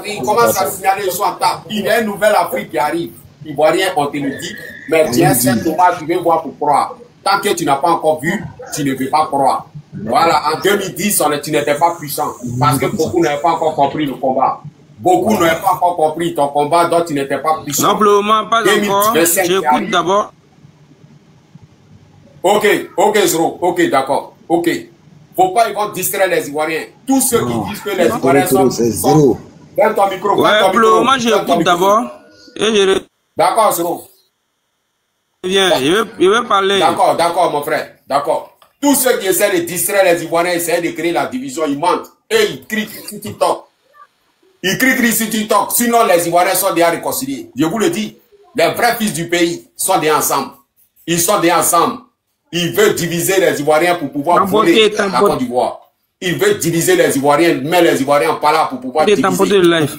Il commence à signaler, ils sont en table. Il y a une nouvelle Afrique qui arrive. Ivoirien, on te le dit. Mais tu es un symptôme, tu veux voir pour croire. Tant que tu n'as pas encore vu, tu ne veux pas croire. Voilà, en 2010, tu n'étais pas puissant. Parce que beaucoup n'avaient pas encore compris le combat. Beaucoup n'avaient pas encore compris ton combat, donc tu n'étais pas puissant. Non, pour le moment, pas encore. J'écoute d'abord. Ok, Zoro. Ok, d'accord. Ok. Faut pas, ils vont distraire les Ivoiriens. Tous ceux qui disent que les Ivoiriens sont... Donne ton micro. Ouais, pour le moment, j'écoute d'abord. D'accord, Zoro. Bien, je vais parler. D'accord, mon frère. D'accord. Tous ceux qui essaient de distraire les Ivoiriens, essaient de créer la division, ils mentent. Et ils crient sur TikTok. Ils crient sur TikTok. Sinon, les Ivoiriens sont déjà réconciliés. Je vous le dis, les vrais fils du pays sont déjà ensemble. Ils sont déjà ensemble. Il veut diviser les Ivoiriens pour pouvoir voler la Côte d'Ivoire. Il veut diviser les Ivoiriens, mais les Ivoiriens pas là pour pouvoir diviser. Tapoter le live.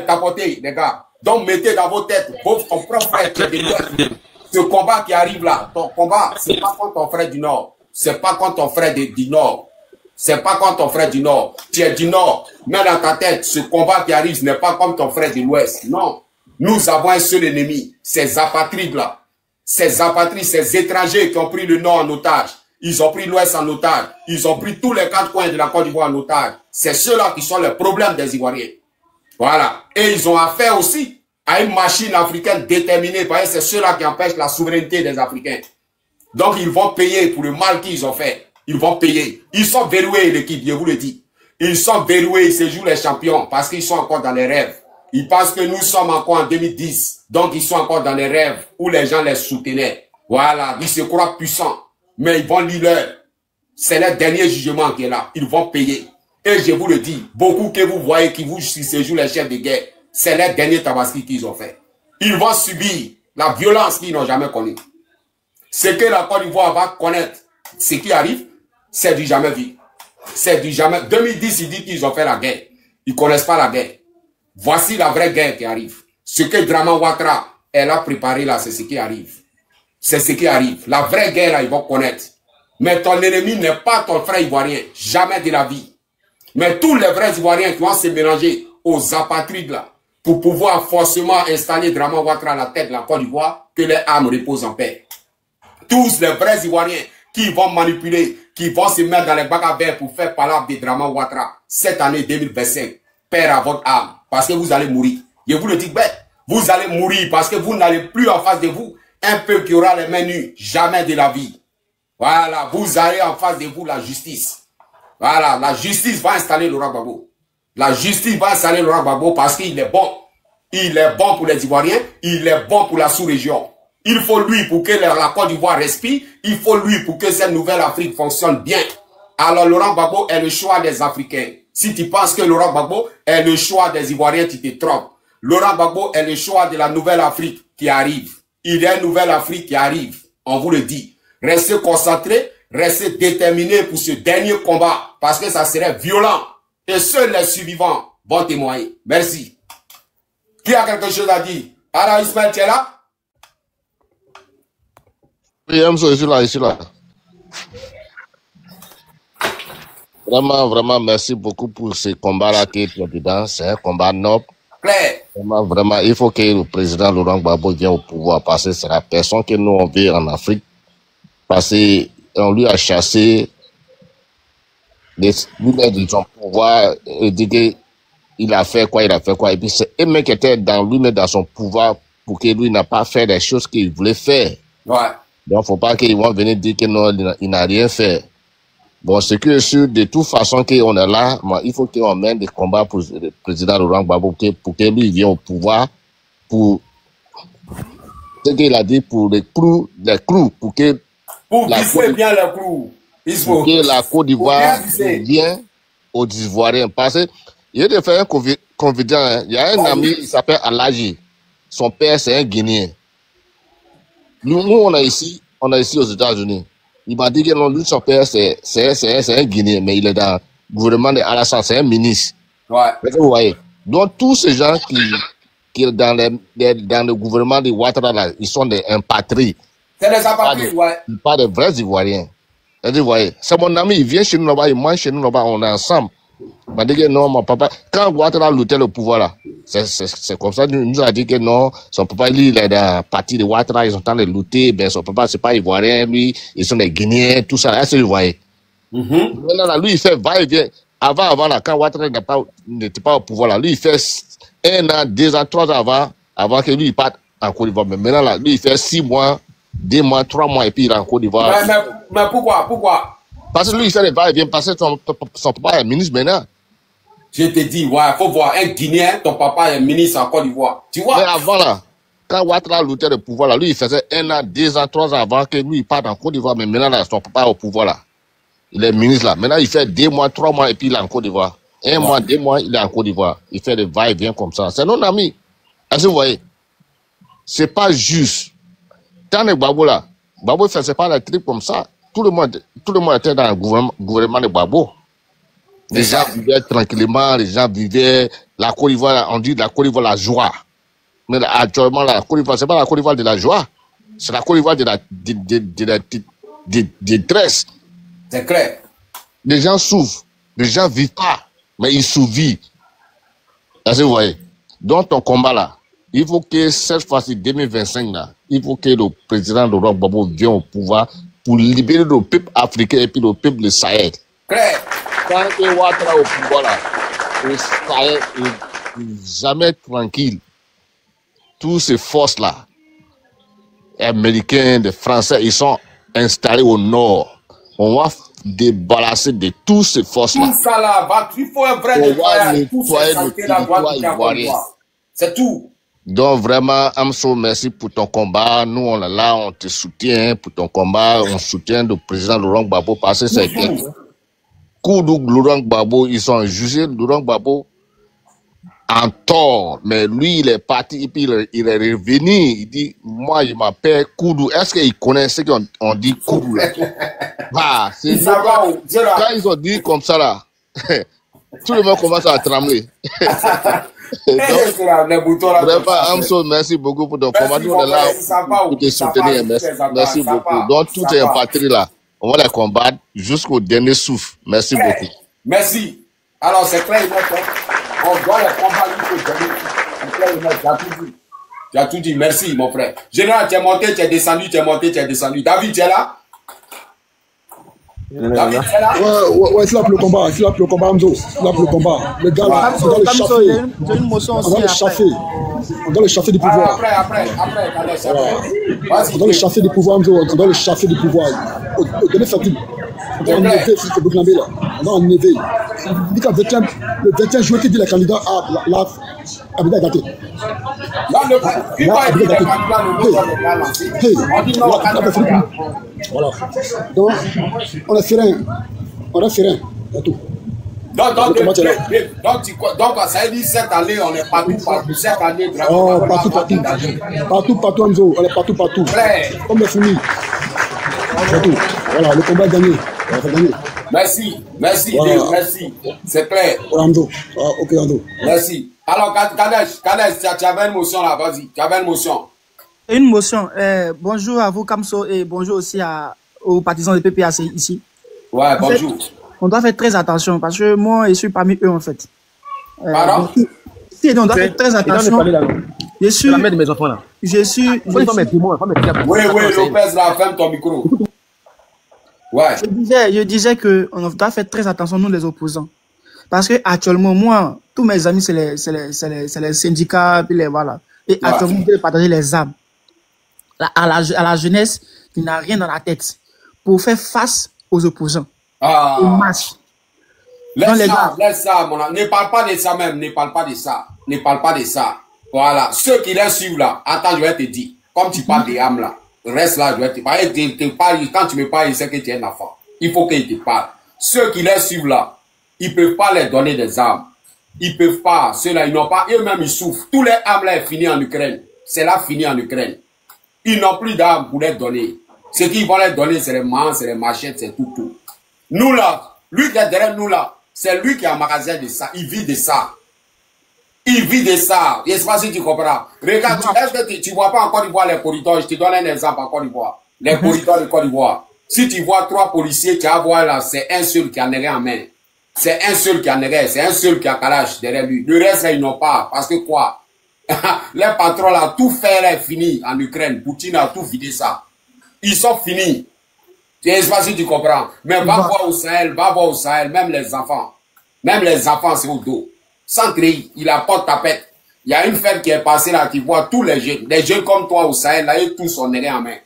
Tapoter, les gars. Donc, mettez dans vos têtes, ton propre frère qui est de l'Ouest. Ce combat qui arrive là, ton combat, c'est pas contre ton frère du Nord. C'est pas contre ton frère du Nord. C'est pas contre ton frère du Nord. Tu es du Nord. Mets dans ta tête, ce combat qui arrive, ce n'est pas comme ton frère de l'Ouest. Non. Nous avons un seul ennemi. Ces apatrides là. Ces apatrides, ces étrangers qui ont pris le Nord en otage. Ils ont pris l'Ouest en otage. Ils ont pris tous les quatre coins de la Côte d'Ivoire en otage. C'est ceux-là qui sont les problèmes des Ivoiriens. Voilà. Et ils ont affaire aussi à une machine africaine déterminée. Parce que c'est ceux-là qui empêchent la souveraineté des Africains. Donc ils vont payer pour le mal qu'ils ont fait. Ils vont payer. Ils sont verrouillés, l'équipe, je vous le dis. Ils sont verrouillés, ils se jouent les champions parce qu'ils sont encore dans les rêves. Ils pensent que nous sommes encore en 2010. Donc ils sont encore dans les rêves où les gens les soutenaient. Voilà, ils se croient puissants. Mais ils vont lire leur. C'est le dernier jugement qui est là. Ils vont payer. Et je vous le dis, beaucoup que vous voyez qui vous se jouent les chefs de guerre, c'est le dernier tabaski qu'ils ont fait. Ils vont subir la violence qu'ils n'ont jamais connue. Ce que la Côte d'Ivoire va connaître, ce qui arrive, c'est du jamais vu. C'est du jamais. 2010, ils disent qu'ils ont fait la guerre. Ils ne connaissent pas la guerre. Voici la vraie guerre qui arrive. Ce que Draman Ouattara, elle a préparé là, c'est ce qui arrive. C'est ce qui arrive. La vraie guerre là, ils vont connaître. Mais ton ennemi n'est pas ton frère ivoirien. Jamais de la vie. Mais tous les vrais Ivoiriens qui vont se mélanger aux apatrides là, pour pouvoir forcément installer Draman Ouattara à la tête de la Côte d'Ivoire, que les âmes reposent en paix. Tous les vrais Ivoiriens qui vont manipuler, qui vont se mettre dans les bacs à verre pour faire parler de Draman Ouattara cette année 2025, père à votre âme, parce que vous allez mourir. Je vous le dis, ben, Vous allez mourir parce que vous n'allez plus en face de vous un peuple qui aura les mains nues. Jamais de la vie. Voilà, vous avez en face de vous la justice. Voilà, la justice va installer Laurent Gbagbo. La justice va installer Laurent Gbagbo parce qu'il est bon. Il est bon pour les Ivoiriens, il est bon pour la sous-région. Il faut lui pour que la Côte d'Ivoire respire, il faut lui pour que cette nouvelle Afrique fonctionne bien. Alors Laurent Gbagbo est le choix des Africains. Si tu penses que Laurent Gbagbo est le choix des Ivoiriens, tu te trompes. Laurent Gbagbo est le choix de la nouvelle Afrique qui arrive. Il y a une nouvelle Afrique qui arrive, on vous le dit. Restez concentrés, restez déterminés pour ce dernier combat, parce que ça serait violent. Et seuls les survivants vont témoigner. Merci. Qui a quelque chose à dire? Alors Ismaël, tu es là? Oui, je suis là. Vraiment, vraiment, merci beaucoup pour ce combat-là qui est président. C'est un combat noble. Claire. Vraiment, vraiment, il faut que le président Laurent Gbagbo vienne au pouvoir parce que c'est la personne que nous on veut en Afrique. Parce qu'on lui a chassé lui de son pouvoir et dit qu'il a fait quoi, Et puis c'est un mec qui était dans lui-même dans son pouvoir pour que lui n'a pas fait des choses qu'il voulait faire. Ouais. Donc, faut pas qu'ils vont venir dire que non, il n'a rien fait. Bon, c'est que sûr, de toute façon qu'on est là, il faut qu'on mène des combats pour le président Laurent Gbagbo pour que lui vienne au pouvoir, pour ce qu'il a dit pour les clous, pour que bien les clous. Pour que la Côte d'Ivoire vienne aux Ivoiriens. Parce que, il a fait un confident, hein. Il y a un ami, il s'appelle Alaji. Son père, c'est un Guinéen. Nous, on est ici aux États-Unis. Il m'a dit que non, lui, son père, c'est un Guinéen, mais il est dans le gouvernement de Alassane, c'est un ministre. Ouais. Vous voyez. Donc, tous ces gens qui dans le gouvernement de Ouattara, là, ils sont des impatries. C'est des impatries, ouais. Pas des vrais Ivoiriens. Vous voyez. C'est mon ami, il vient chez nous là-bas, il mange chez nous là-bas, on est ensemble. Il m'a dit que non, mon papa, quand Ouattara luttait le pouvoir là, c'est comme ça, il nous a dit que non, son papa, lui, il est dans la partie de Ouattara, ils sont en train de lutter, ben son papa, c'est pas Ivoirien, lui, ils sont des Guinéens, tout ça, est-ce que vous voyez? Maintenant, là, lui, il fait va-et-vient. Avant, là, quand Ouattara n'était pas au pouvoir là, lui, il fait 1 an, 2 ans, 3 ans avant que lui, il parte en Côte d'Ivoire. Mais maintenant, là, lui, il fait 6 mois, 2 mois, 3 mois, et puis il est en Côte d'Ivoire. Mais pourquoi? Parce que lui, il fait les va-et-vient, parce que son papa est ministre maintenant. Je te dis, ouais, il faut voir un Guinéen, ton papa est ministre en Côte d'Ivoire. Tu vois? Mais avant là, quand Ouattara luttait le pouvoir là, lui, il faisait 1 an, 2 ans, 3 ans avant que lui, il parte en Côte d'Ivoire. Mais maintenant, là, son papa est au pouvoir là. Il est ministre là. Maintenant, il fait 2 mois, 3 mois, et puis il est en Côte d'Ivoire. 1 mois, 2 mois, il est en Côte d'Ivoire. Il fait des va-et-vient comme ça. C'est non ami. Est-ce que vous voyez? C'est pas juste. Tant que Gbagbo là, Gbagbo ne faisait pas les trucs comme ça. Tout le monde était dans le gouvernement de Gbagbo. Les gens vivaient tranquillement, les gens vivaient, la Côte d'Ivoire, on dit la Côte d'Ivoire la joie. Mais là, actuellement, la Côte d'Ivoire, c'est pas la Côte d'Ivoire de la joie. C'est la Côte d'Ivoire de la détresse. C'est clair. Les gens souffrent. Les gens vivent pas, mais ils survivent. Est-ce que vous voyez? Donc, ton combat là, il faut que cette fois-ci, 2025 là, il faut que le président Laurent Gbagbo vienne au pouvoir pour libérer le peuple africain et puis le peuple de Sahel. Claire. Quand il Ouattara au pouvoir là, le Sahel est jamais tranquille. Tous ces forces là, américains, des Français, ils sont installés au nord. On va débarrasser de toutes ces forces là. Tout ça là, il faut un vrai nettoyage. Tout ça, c'est la droite ivoirienne. C'est tout. Donc vraiment, Amso, merci pour ton combat. Nous, on est là, on te soutient pour ton combat. On soutient le président Laurent Gbagbo parce que c'est quelqu'un. Koudou, Laurent Gbagbo, ils sont jugés. Laurent Gbagbo en tort, mais lui, il est parti et puis il est revenu. Il dit, moi, je m'appelle Koudou. Est-ce qu'il connaît ce qu'on dit Koudou là? Bah, c'est quand ils ont dit comme ça là, tout le monde commence à trembler. Vraiment, Amso, merci beaucoup pour ton combat. Nous, on est là pour te soutenir. Merci beaucoup. Donc, tout est en patrie là. On va les combattre jusqu'au dernier souffle. Merci beaucoup. Merci. Alors, c'est clair, on doit les combattre jusqu'au dernier souffle. Tu as tout dit. Merci, mon frère. Général, tu es monté, tu es descendu, tu es monté, tu es descendu. David, tu es là? Ouais, c'est là pour le combat. C'est là pour le combat, Hamzo. C'est là pour le combat. Le gars, là, on doit le chaffer. On doit le chaffer. On doit le chaffer du pouvoir. Après. On doit le chaffer du pouvoir, Hamzo. On doit le chaffer du pouvoir. Donnez fatigue. On doit enlever le Burkinabé, là. On doit enlever. Il dit qu'à le 21 juillet, qui dit les candidats à Abida Gate. Là, il va dire les candidats, on dit non, voilà. Donc, on est serein. C'est tout. Donc, ça veut dire cette année, on est partout. Cette année, oh, partout, Hamzo. On est partout. Comme le fini. C'est tout. Voilà, le combat est gagné. On va gagner. Merci, voilà. merci. C'est clair. Hamzo. Ok, Hamzo. Merci. Alors, Kadesh, tu avais une motion là, vas-y. Tu avais une motion. Une motion. Bonjour à vous, Kamso, et bonjour aussi aux partisans de PPAC ici. Ouais, bonjour. On doit faire très attention parce que moi, je suis parmi eux en fait. Pardon? Si, on doit faire très attention. Je suis. La mère de mes enfants là. Je suis. Oui, Lopez, là, ferme ton micro. Ouais. Je disais qu'on doit faire très attention, nous les opposants. Parce que actuellement, moi, tous mes amis, c'est les syndicats, puis les voilà. Et actuellement, je vais partager les armes à la jeunesse qui n'a rien dans la tête pour faire face aux opposants. Au match. Laisse ça, mon ami. Ne parle pas de ça même. Ne parle pas de ça. Voilà. Ceux qui les suivent là, attends, je vais te dire. Comme tu parles des âmes là, reste là, je vais te parler. Quand tu me parles, il sait que tu es un enfant. Il faut qu'il te parle. Ceux qui les suivent là, ils ne peuvent pas leur donner des armes. Ils ne peuvent pas. Ceux-là, ils n'ont pas. Eux-mêmes, ils souffrent. Tous les armes là, sont finies en Ukraine. C'est là fini en Ukraine. Ils n'ont plus d'armes pour les donner. Ce qu'ils vont leur donner, c'est les mains, c'est les machettes, c'est tout. Nous là, lui qui est derrière nous là, c'est lui qui a un magasin de ça. Il vit de ça. Je ne sais pas si tu comprends. Regarde, est-ce que tu ne vois pas en Côte d'Ivoire les corridors? Je te donne un exemple en Côte d'Ivoire. Les corridors de Côte d'Ivoire. Si tu vois 3 policiers, tu vas voir là, c'est un seul qui a négé en main. C'est un seul qui a négé, c'est un seul qui a Kalash derrière lui. Le reste, là, ils n'ont pas. Parce que quoi? Les patrons là, tout fait est fini en Ukraine. Poutine a tout vidé ça. Ils sont finis. Je ne sais pas si tu comprends. Mais va voir au Sahel, même les enfants. Même les enfants, c'est au dos. Sans créer, il apporte ta pète. Il y a une fête qui est passée là, qui voit tous les jeunes comme toi au Sahel, là, ils tous sont nés en main.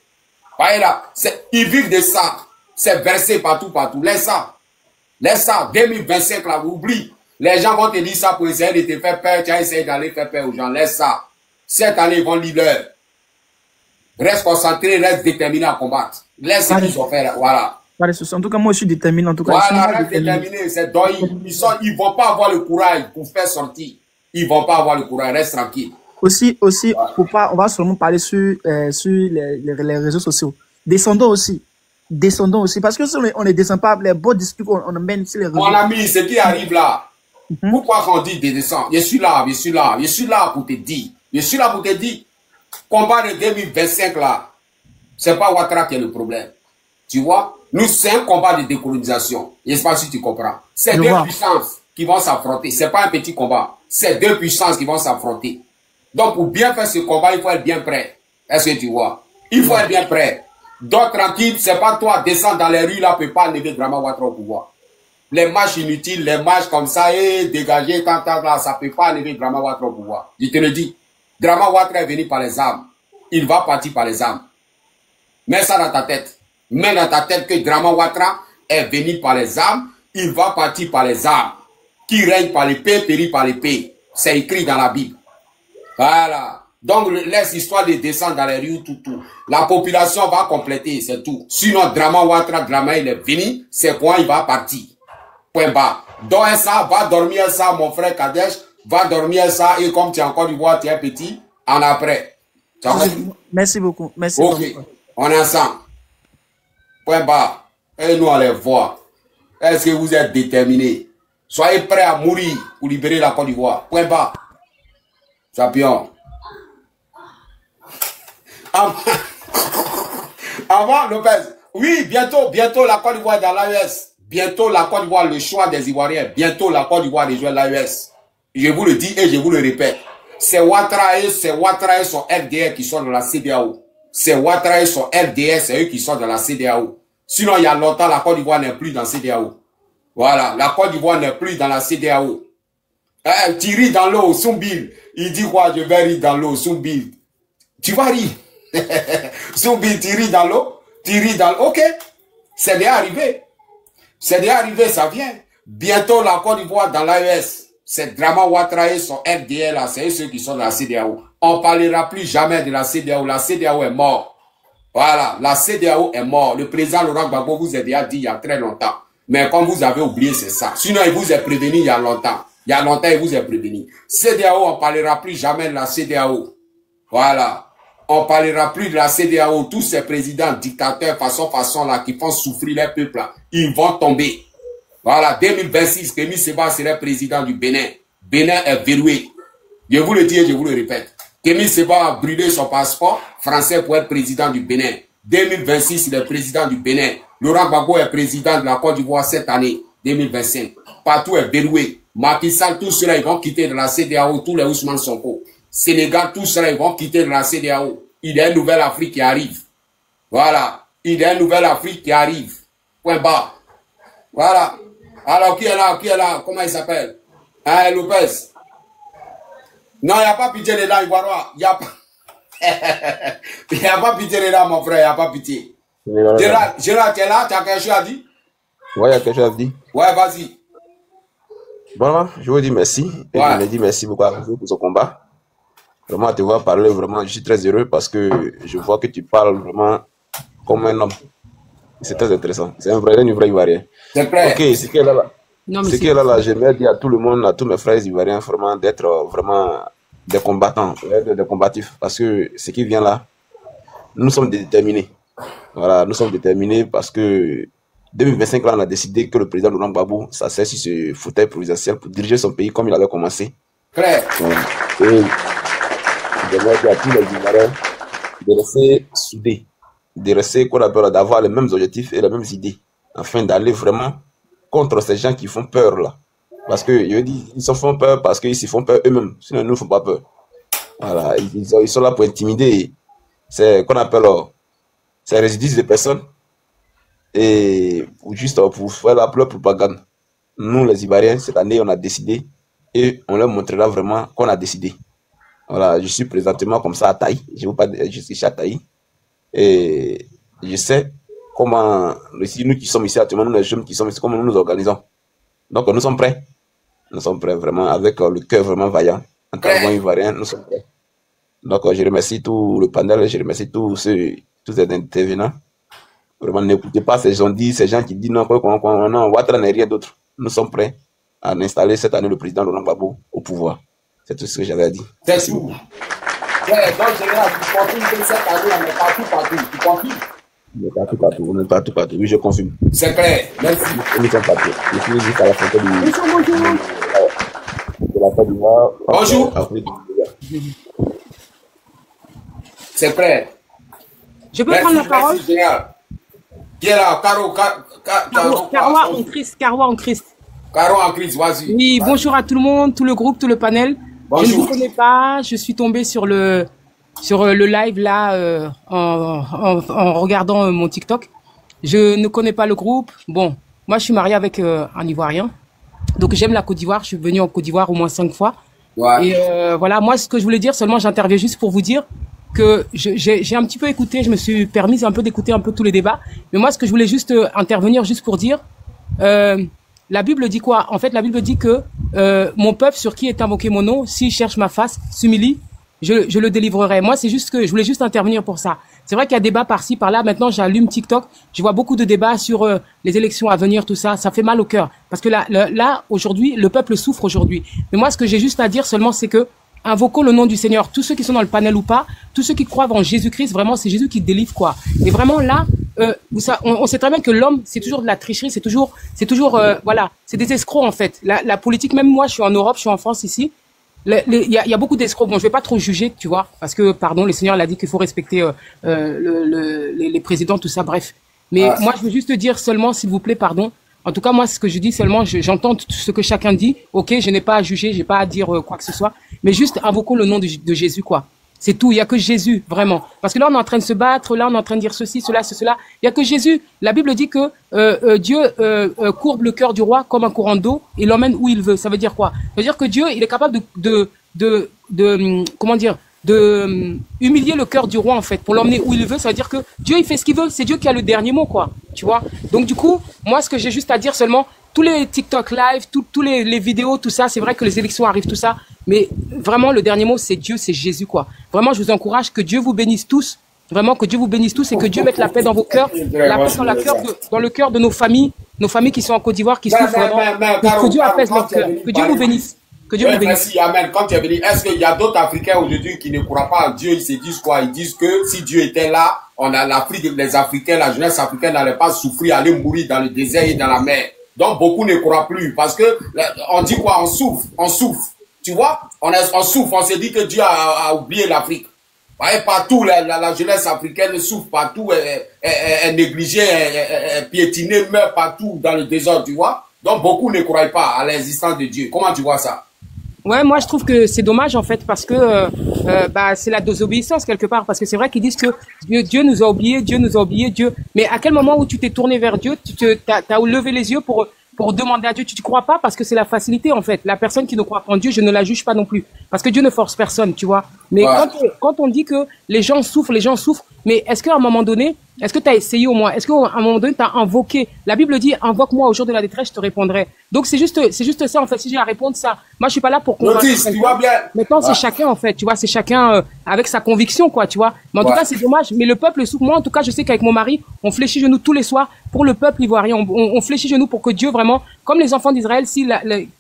Voyez là, ils vivent de ça. C'est versé partout. Laisse ça. 2025 là, oublie. Les gens vont te dire ça pour essayer de te faire peur. Tu as essayé d'aller faire peur aux gens. Laisse ça. Cette année, ils vont lire l'heure. Reste concentré, reste déterminé à combattre. Laisse ce qu'ils ont fait. Voilà. En tout cas, moi, je suis déterminé. En tout cas, voilà, reste déterminé. C'est donc, ils vont pas avoir le courage pour faire sortir. Ils vont pas avoir le courage. Reste tranquille. Aussi, on va seulement parler sur les réseaux sociaux. Descendons aussi. Parce que si on ne descend pas, les beaux discours qu'on mène sur les réseaux. Mon ami, ce qui arrive là, pourquoi on dit de descendre? Je suis là pour te dire. Combat de 2025 là, c'est pas Ouattara qui est le problème. Tu vois? Nous, c'est un combat de décolonisation. Je ne sais pas si tu comprends. C'est deux puissances qui vont s'affronter. C'est pas un petit combat. C'est deux puissances qui vont s'affronter. Donc, pour bien faire ce combat, il faut être bien prêt. Est-ce que tu vois? Il faut être bien prêt. Donc, tranquille, c'est pas toi descendre dans les rues là, peut pas lever Drama Ouattara au pouvoir. Les marches inutiles, les marches comme ça, et dégager, tant là, ça peut pas lever Drama Ouattara au pouvoir. Je te le dis. Drama Ouattara est venu par les armes. Il va partir par les armes. Mets ça dans ta tête. Mets dans ta tête que Drama Ouattara est venu par les armes. Il va partir par les armes. Qui règne par l'épée, périt par l'épée. C'est écrit dans la Bible. Voilà. Donc, laisse l'histoire de descendre dans les rues, tout. La population va compléter, c'est tout. Sinon, Drama Ouattara, il est venu, c'est point, il va partir. Point bas. Donc, ça, va dormir ça, mon frère Kadesh, va dormir ça, et comme tu es encore du bois, tu es petit, en après. Merci beaucoup. Merci beaucoup. On est ensemble. Point bas. Et nous, on les voit. Est-ce que vous êtes déterminés? Soyez prêts à mourir pour libérer la Côte d'Ivoire. Point bas. Champion. Avant, Lopez. Oui, bientôt la Côte d'Ivoire dans l'AES. Bientôt la Côte d'Ivoire, le choix des Ivoiriens. Bientôt la Côte d'Ivoire les joueurs de l'AES. Je vous le dis et je vous le répète. C'est Ouattara et son FDR qui sont dans la CEDEAO. C'est Ouattara et son FDR, c'est eux qui sont dans la CEDEAO. Sinon, il y a longtemps, la Côte d'Ivoire n'est plus dans la CEDEAO. Voilà, la Côte d'Ivoire n'est plus dans la CEDEAO. Tu ris dans l'eau, Soumbil. Il dit quoi? Je vais rire dans l'eau, Soumbil. Tu vas rire. Soumbil, tu ris dans l'eau? Tu ris dans l'eau? Ok. C'est déjà arrivé. C'est déjà arrivé, ça vient. Bientôt, la Côte d'Ivoire dans l'AES. C'est Drama Ouattara et son FDL, là, c'est ceux qui sont dans la CEDEAO. On ne parlera plus jamais de la CEDEAO. La CEDEAO est morte. Voilà, la CEDEAO est morte. Le président Laurent Gbagbo vous a déjà dit il y a très longtemps. Mais comme vous avez oublié, c'est ça. Sinon, il vous a prévenu il y a longtemps. Il y a longtemps, il vous a prévenu. CEDEAO, on ne parlera plus jamais de la CEDEAO. Voilà. On ne parlera plus de la CEDEAO. Tous ces présidents, dictateurs, façon là, qui font souffrir les peuples, là, ils vont tomber. Voilà, 2026, Kémy Séba serait président du Bénin. Bénin est verrouillé. Je vous le dis et je vous le répète. Kémy Séba a brûlé son passeport français pour être président du Bénin. 2026, il est président du Bénin. Laurent Gbagbo est président de la Côte d'Ivoire cette année, 2025. Partout est verrouillé. Macky Sall, tous ceux-là, ils vont quitter de la CEDEAO, tous les Ousmane Sonko. Sénégal, tous ceux-là, ils vont quitter de la CEDEAO. Il y a une nouvelle Afrique qui arrive. Voilà. Il y a une nouvelle Afrique qui arrive. Point barre. Voilà. Alors, qui est là? Qui est là? Comment il s'appelle? Hein, Lopez? Non, il n'y a pas pitié dedans, Ivoire. Il n'y a pas... Il n'y a pas pitié dedans, mon frère. Il n'y a pas pitié. Gérard, tu es là? Tu as quelque chose à dire? Ouais, il y a quelque chose à dire. Ouais, vas-y. Bon, je vous dis merci. Et je me dis merci beaucoup à vous pour ce combat. Vraiment, te voir parler, vraiment, je suis très heureux parce que je vois que tu parles vraiment comme un homme. C'est très intéressant. C'est un vrai Ivoirien. C'est clair. Ok, ce qui est là, là, j'aimerais dire à tout le monde, à tous mes frères Ivoiriens, vraiment d'être vraiment des combattants, des combatifs. Parce que ce qui vient là, nous sommes déterminés. Voilà, nous sommes déterminés parce que 2025, là, on a décidé que le président Laurent Gbagbo s'asseye sur ce fauteuil providentiel pour diriger son pays comme il avait commencé. Clair. Et j'aimerais dire à tous les Ivoiriens de rester soudés, de rester, d'avoir les mêmes objectifs et les mêmes idées, afin d'aller vraiment contre ces gens qui font peur là. Parce que je dis, ils se font peur parce qu'ils se font peur eux-mêmes, sinon ils ne nous font pas peur. Voilà, ils sont là pour intimider. C'est qu'on appelle ces résidus de personnes et juste pour faire leur propagande. Nous les Ivoiriens, cette année, on a décidé et on leur montrera vraiment qu'on a décidé. Voilà, je suis présentement comme ça à Taï. Je suis à Taï. Et je sais comment, nous qui sommes ici actuellement, nous les jeunes qui sommes ici, comment nous nous organisons. Donc nous sommes prêts. Nous sommes prêts vraiment, avec le cœur vraiment vaillant. En tant que Ivoirien, nous sommes prêts. Donc je remercie tout le panel, je remercie tous les intervenants. Vraiment, n'écoutez pas ces gens qui disent non, non, Ouattara n'est rien d'autre. Nous sommes prêts à installer cette année le président Laurent Gbagbo au pouvoir. C'est tout ce que j'avais à dire. C'est tout. Ouais, donc, général, tu confirmes que cette année, on est partout. Tu confirmes? On est partout. Oui, je confirme. C'est clair. Merci. Nous sommes partout. Je suis juste à la frontière de la Côte d'Ivoire. Bonjour. C'est clair. Je peux prendre la parole? Merci, général. Qui est là? Caroua en Christ. Caroua en Christ, vas-y. Oui, bonjour à tout le monde, tout le groupe, tout le panel. Bonjour. Je ne vous connais pas, je suis tombé sur le live là en regardant mon TikTok. Je ne connais pas le groupe. Bon, moi je suis marié avec un Ivoirien. Donc j'aime la Côte d'Ivoire, je suis venu en Côte d'Ivoire au moins 5 fois. Ouais. Et voilà, moi ce que je voulais dire, seulement j'interviens juste pour vous dire que j'ai un petit peu écouté, je me suis permise un peu d'écouter un peu tous les débats. Mais moi ce que je voulais juste intervenir juste pour dire, la Bible dit quoi? En fait, la Bible dit que mon peuple sur qui est invoqué mon nom, s'il cherche ma face, s'humilie, je le délivrerai. Moi, c'est juste que je voulais juste intervenir pour ça. C'est vrai qu'il y a débat par-ci, par-là. Maintenant, j'allume TikTok, je vois beaucoup de débats sur les élections à venir, tout ça. Ça fait mal au cœur. Parce que là, aujourd'hui, le peuple souffre aujourd'hui. Mais moi, ce que j'ai juste à dire seulement, c'est que invoquons le nom du Seigneur. Tous ceux qui sont dans le panel ou pas, tous ceux qui croient en Jésus-Christ, vraiment, c'est Jésus qui délivre, quoi. Et vraiment, là, on sait très bien que l'homme, c'est toujours de la tricherie, c'est toujours, voilà, c'est des escrocs, en fait. La politique, même moi, je suis en Europe, je suis en France, ici. Il y a beaucoup d'escrocs. Bon, je vais pas trop juger, tu vois, parce que, pardon, le Seigneur l'a dit qu'il faut respecter les présidents, tout ça, bref. Mais moi, je veux juste dire seulement, s'il vous plaît, pardon. En tout cas, moi, ce que je dis seulement, j'entends tout ce que chacun dit. Ok, je n'ai pas à juger, j'ai pas à dire quoi que ce soit. Mais juste invoquons le nom de Jésus, quoi. C'est tout. Il n'y a que Jésus, vraiment. Parce que là, on est en train de se battre, là, on est en train de dire ceci, cela, cela. Il n'y a que Jésus. La Bible dit que Dieu courbe le cœur du roi comme un courant d'eau et l'emmène où il veut. Ça veut dire quoi? Ça veut dire que Dieu, il est capable comment dire, humilier le cœur du roi, en fait, pour l'emmener où il veut. Ça veut dire que Dieu, il fait ce qu'il veut. C'est Dieu qui a le dernier mot, quoi. Tu vois? Donc, du coup, moi, ce que j'ai juste à dire seulement, tous les TikTok live, tous les vidéos, tout ça, c'est vrai que les élections arrivent, tout ça. Mais vraiment, le dernier mot, c'est Dieu, c'est Jésus, quoi. Vraiment, je vous encourage, que Dieu vous bénisse tous. Vraiment, que Dieu vous bénisse tous et que Dieu mette la paix dans vos cœurs, la paix dans le cœur de nos familles qui sont en Côte d'Ivoire, qui souffrent vraiment. Que Dieu apaise leur cœur. Que Dieu vous bénisse. Que Dieu vous bénisse. Merci, Amen. Quand tu es venu, est-ce qu'il y a d'autres Africains aujourd'hui qui ne croient pas en Dieu? Ils se disent quoi? Ils disent que si Dieu était là, les Africains, la jeunesse africaine n'allait pas souffrir, aller mourir dans le désert et dans la mer. Donc, beaucoup ne croient plus parce que, on dit quoi? On souffre. Tu vois? On souffre. On se dit que Dieu a oublié l'Afrique. Voyez, partout, la jeunesse africaine souffre partout, est négligée, est piétinée, meurt partout dans le désordre, tu vois? Donc, beaucoup ne croient pas à l'existence de Dieu. Comment tu vois ça? Ouais, moi, je trouve que c'est dommage, en fait, parce que, c'est la désobéissance, quelque part. Parce que c'est vrai qu'ils disent que Dieu nous a oubliés, Dieu. Mais à quel moment où tu t'es tourné vers Dieu, t'as levé les yeux pour demander à Dieu, tu ne crois pas parce que c'est la facilité, en fait. La personne qui ne croit pas en Dieu, je ne la juge pas non plus. Parce que Dieu ne force personne, tu vois. Mais quand on dit que les gens souffrent, mais est-ce qu'à un moment donné, est-ce que tu as essayé au moins? Est-ce qu'à un moment donné, tu as invoqué? La Bible dit, invoque-moi au jour de la détresse, je te répondrai. Donc, c'est juste ça, en fait, si j'ai à répondre ça. Moi, je suis pas là pour convaincre. Tu vois bien. Maintenant, c'est chacun, en fait, tu vois, c'est chacun avec sa conviction, quoi, tu vois. Mais en tout cas, c'est dommage. Mais le peuple souffre. Moi, en tout cas, je sais qu'avec mon mari, on fléchit genoux tous les soirs pour le peuple ivoirien. On fléchit genoux pour que Dieu, vraiment, comme les enfants d'Israël, si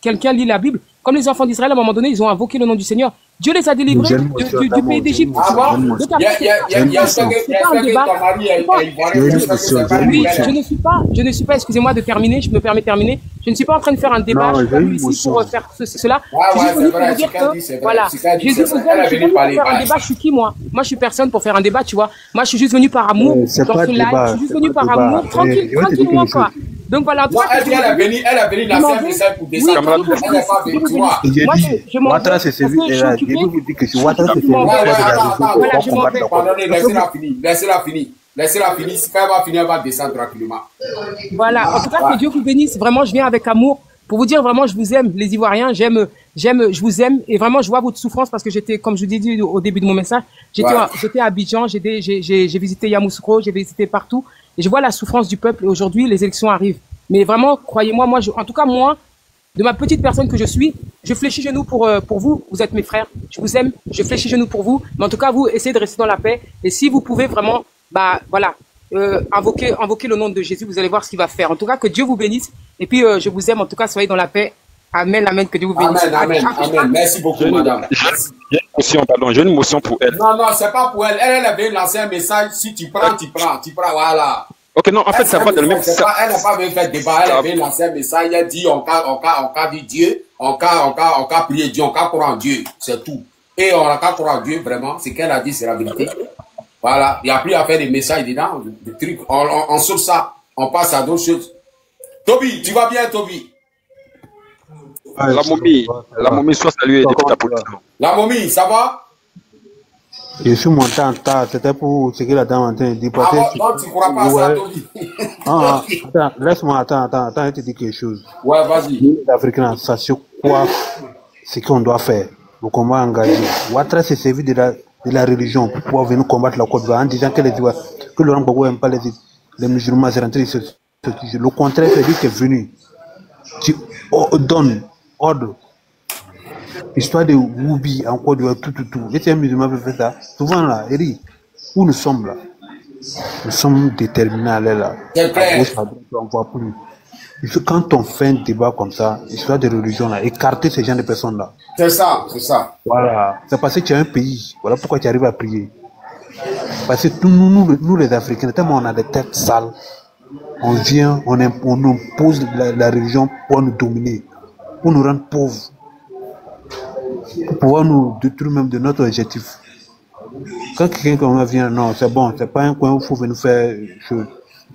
quelqu'un lit la Bible, comme les enfants d'Israël, à un moment donné, ils ont invoqué le nom du Seigneur. Dieu les a délivrés du pays d'Égypte. Tu vois? Je ne suis pas, excusez-moi de terminer, je me permets de terminer. Je ne suis pas en train de faire un débat, je suis pas venu ici pour faire cela. Je suis venu pour vous dire que, voilà, Jésus vous aime, je suis venu pour faire un débat, je suis qui, moi? Moi, je suis personne pour faire un débat, tu vois. Moi, je suis juste venu par amour, dans ce live, je suis juste venu par amour, tranquillement, quoi. Donc voilà. Elle a venu la faire message pour descendre. Elle n'est pas venue, tu vois. Je m'en vais. C'est celui qui est je vous dis que si Ouattara c'est laissez-la finir. Laissez-la finir. Si elle va finir, elle va descendre tranquillement. Voilà. En tout cas, que Dieu vous bénisse. Vraiment, je viens avec amour pour vous dire vraiment, je vous aime, les Ivoiriens. Je vous aime. Et vraiment, je vois votre souffrance parce que j'étais, comme je vous ai dit au début de mon message, j'étais à Abidjan, j'ai visité Yamoussoukro, j'ai visité partout. Et je vois la souffrance du peuple. Et aujourd'hui, les élections arrivent. Mais vraiment, croyez-moi, en tout cas, moi, de ma petite personne que je suis, je fléchis genoux pour vous. Vous êtes mes frères. Je vous aime. Je fléchis genoux pour vous. Mais en tout cas, vous, essayez de rester dans la paix. Et si vous pouvez vraiment, voilà, invoquer le nom de Jésus, vous allez voir ce qu'il va faire. En tout cas, que Dieu vous bénisse. Et puis, je vous aime. En tout cas, soyez dans la paix. Amen, amen. Que Dieu vous bénisse. Amen. Merci beaucoup, madame. J'ai une motion pour elle. Non, c'est pas pour elle. Elle avait lancé un message. Si tu prends, voilà. Ok, non, en fait, ça va dans le même sens. Elle n'a pas même fait débat, elle avait lancé un message, elle a dit, on cas dit Dieu, on cas prier Dieu, on cas croire en Dieu, c'est tout. Et on a qu'à croire en Dieu, vraiment, ce qu'elle a dit, c'est la vérité. Voilà, il n'y a plus à faire des messages dedans, des trucs, on sauve ça, on passe à d'autres choses. Toby, tu vas bien, Toby? La momie, soit saluée depuis ta politique. La momie, ça va? Je suis monté en tas, c'était pour ce que la dame est en train de dire. Non, tu ne crois pas ça, Toby? Attends, laisse-moi, attends, je te dis quelque chose. Ouais, vas-y. Les Africains, sachez quoi, ce qu'on doit faire, le combat engagé. Ouattara s'est servi de la religion pour pouvoir venir combattre la Côte d'Ivoire en disant que Laurent Gbagbo n'aime pas les musulmans, c'est rentré sur ce sujet. Le contraire, c'est lui qui est venu. Tu donnes ordre. Histoire de Woubi, encore de tout. Et c'est un musulman qui fait ça. Souvent là, Eri, où nous sommes là, nous sommes déterminés à aller là. C'est clair. On ne voit plus. Quand on fait un débat comme ça, histoire de religion là, écarter ces gens de personnes là. C'est ça. Voilà. C'est parce que tu as un pays. Voilà pourquoi tu arrives à prier. Parce que nous les Africains, tellement on a des têtes sales, on vient, on impose la religion pour nous dominer, pour nous rendre pauvres. Pour pouvoir nous détruire même de notre objectif. Quand quelqu'un comme vient, non, c'est bon, c'est pas un coin où il faut venir faire chose.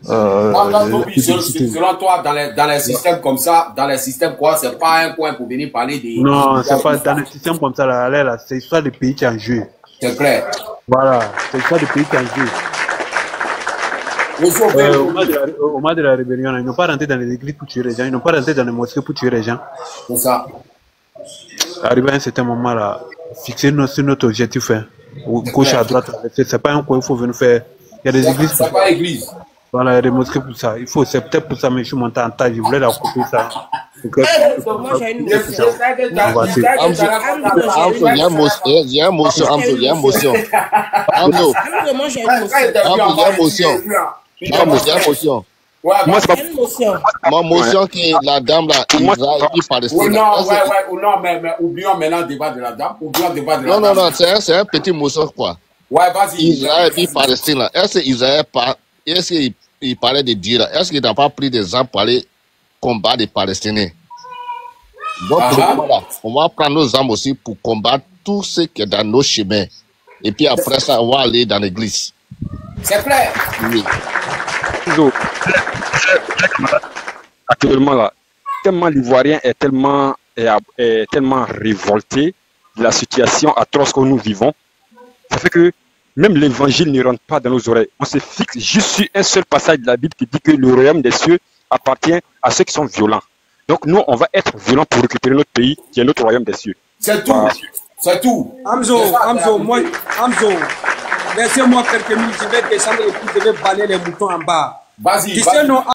Selon toi, dans les systèmes comme ça, dans les systèmes quoi, c'est pas un coin pour venir parler des... Non, c'est pas dans les systèmes comme ça, là, c'est histoire de pays qui en jeu. C'est clair. Voilà, c'est ça le pays qui en joue. Au moment de la rébellion, ils n'ont pas rentré dans les églises pour tuer les gens, ils n'ont pas rentré dans les mosquées pour tuer les gens. C'est ça. Arrivé à un certain moment là, fixer notre objectif, hein. Gauche à droite, c'est pas un coin, il faut venir faire. Il y a des églises. C'est pas l'église. Voilà, il y a des mosquées pour ça. Il faut, c'est peut-être pour ça, mais je suis monté en taille, je voulais la couper ça. Moi j'ai une motion. Il y a une motion. Il y a une motion. Moi j'ai une motion. Moi, c'est pas une motion. Ma motion qui la dame là, Israël et Palestine. Non, mais oublions maintenant le débat de la dame. Non, c'est un petit motion quoi. Ouais, vas-y. Israël et Palestine là. Est-ce qu'il parlait de Dieu là? Est-ce qu'il n'a pas pris des armes pour aller combattre les Palestiniens? Donc, on va prendre nos armes aussi pour combattre tout ce qui est dans nos chemins. Et puis après ça, on va aller dans l'église. C'est clair. Oui. Actuellement là, tellement l'Ivoirien est tellement révolté de la situation atroce que nous vivons, ça fait que même l'évangile ne rentre pas dans nos oreilles. On se fixe juste sur un seul passage de la Bible qui dit que le royaume des cieux appartient à ceux qui sont violents. Donc nous, on va être violents pour récupérer notre pays, qui est notre royaume des cieux. C'est tout. C'est tout. Hamzo, laissez-moi quelques minutes, je vais descendre et puis je vais balayer les moutons en bas. Vas-y.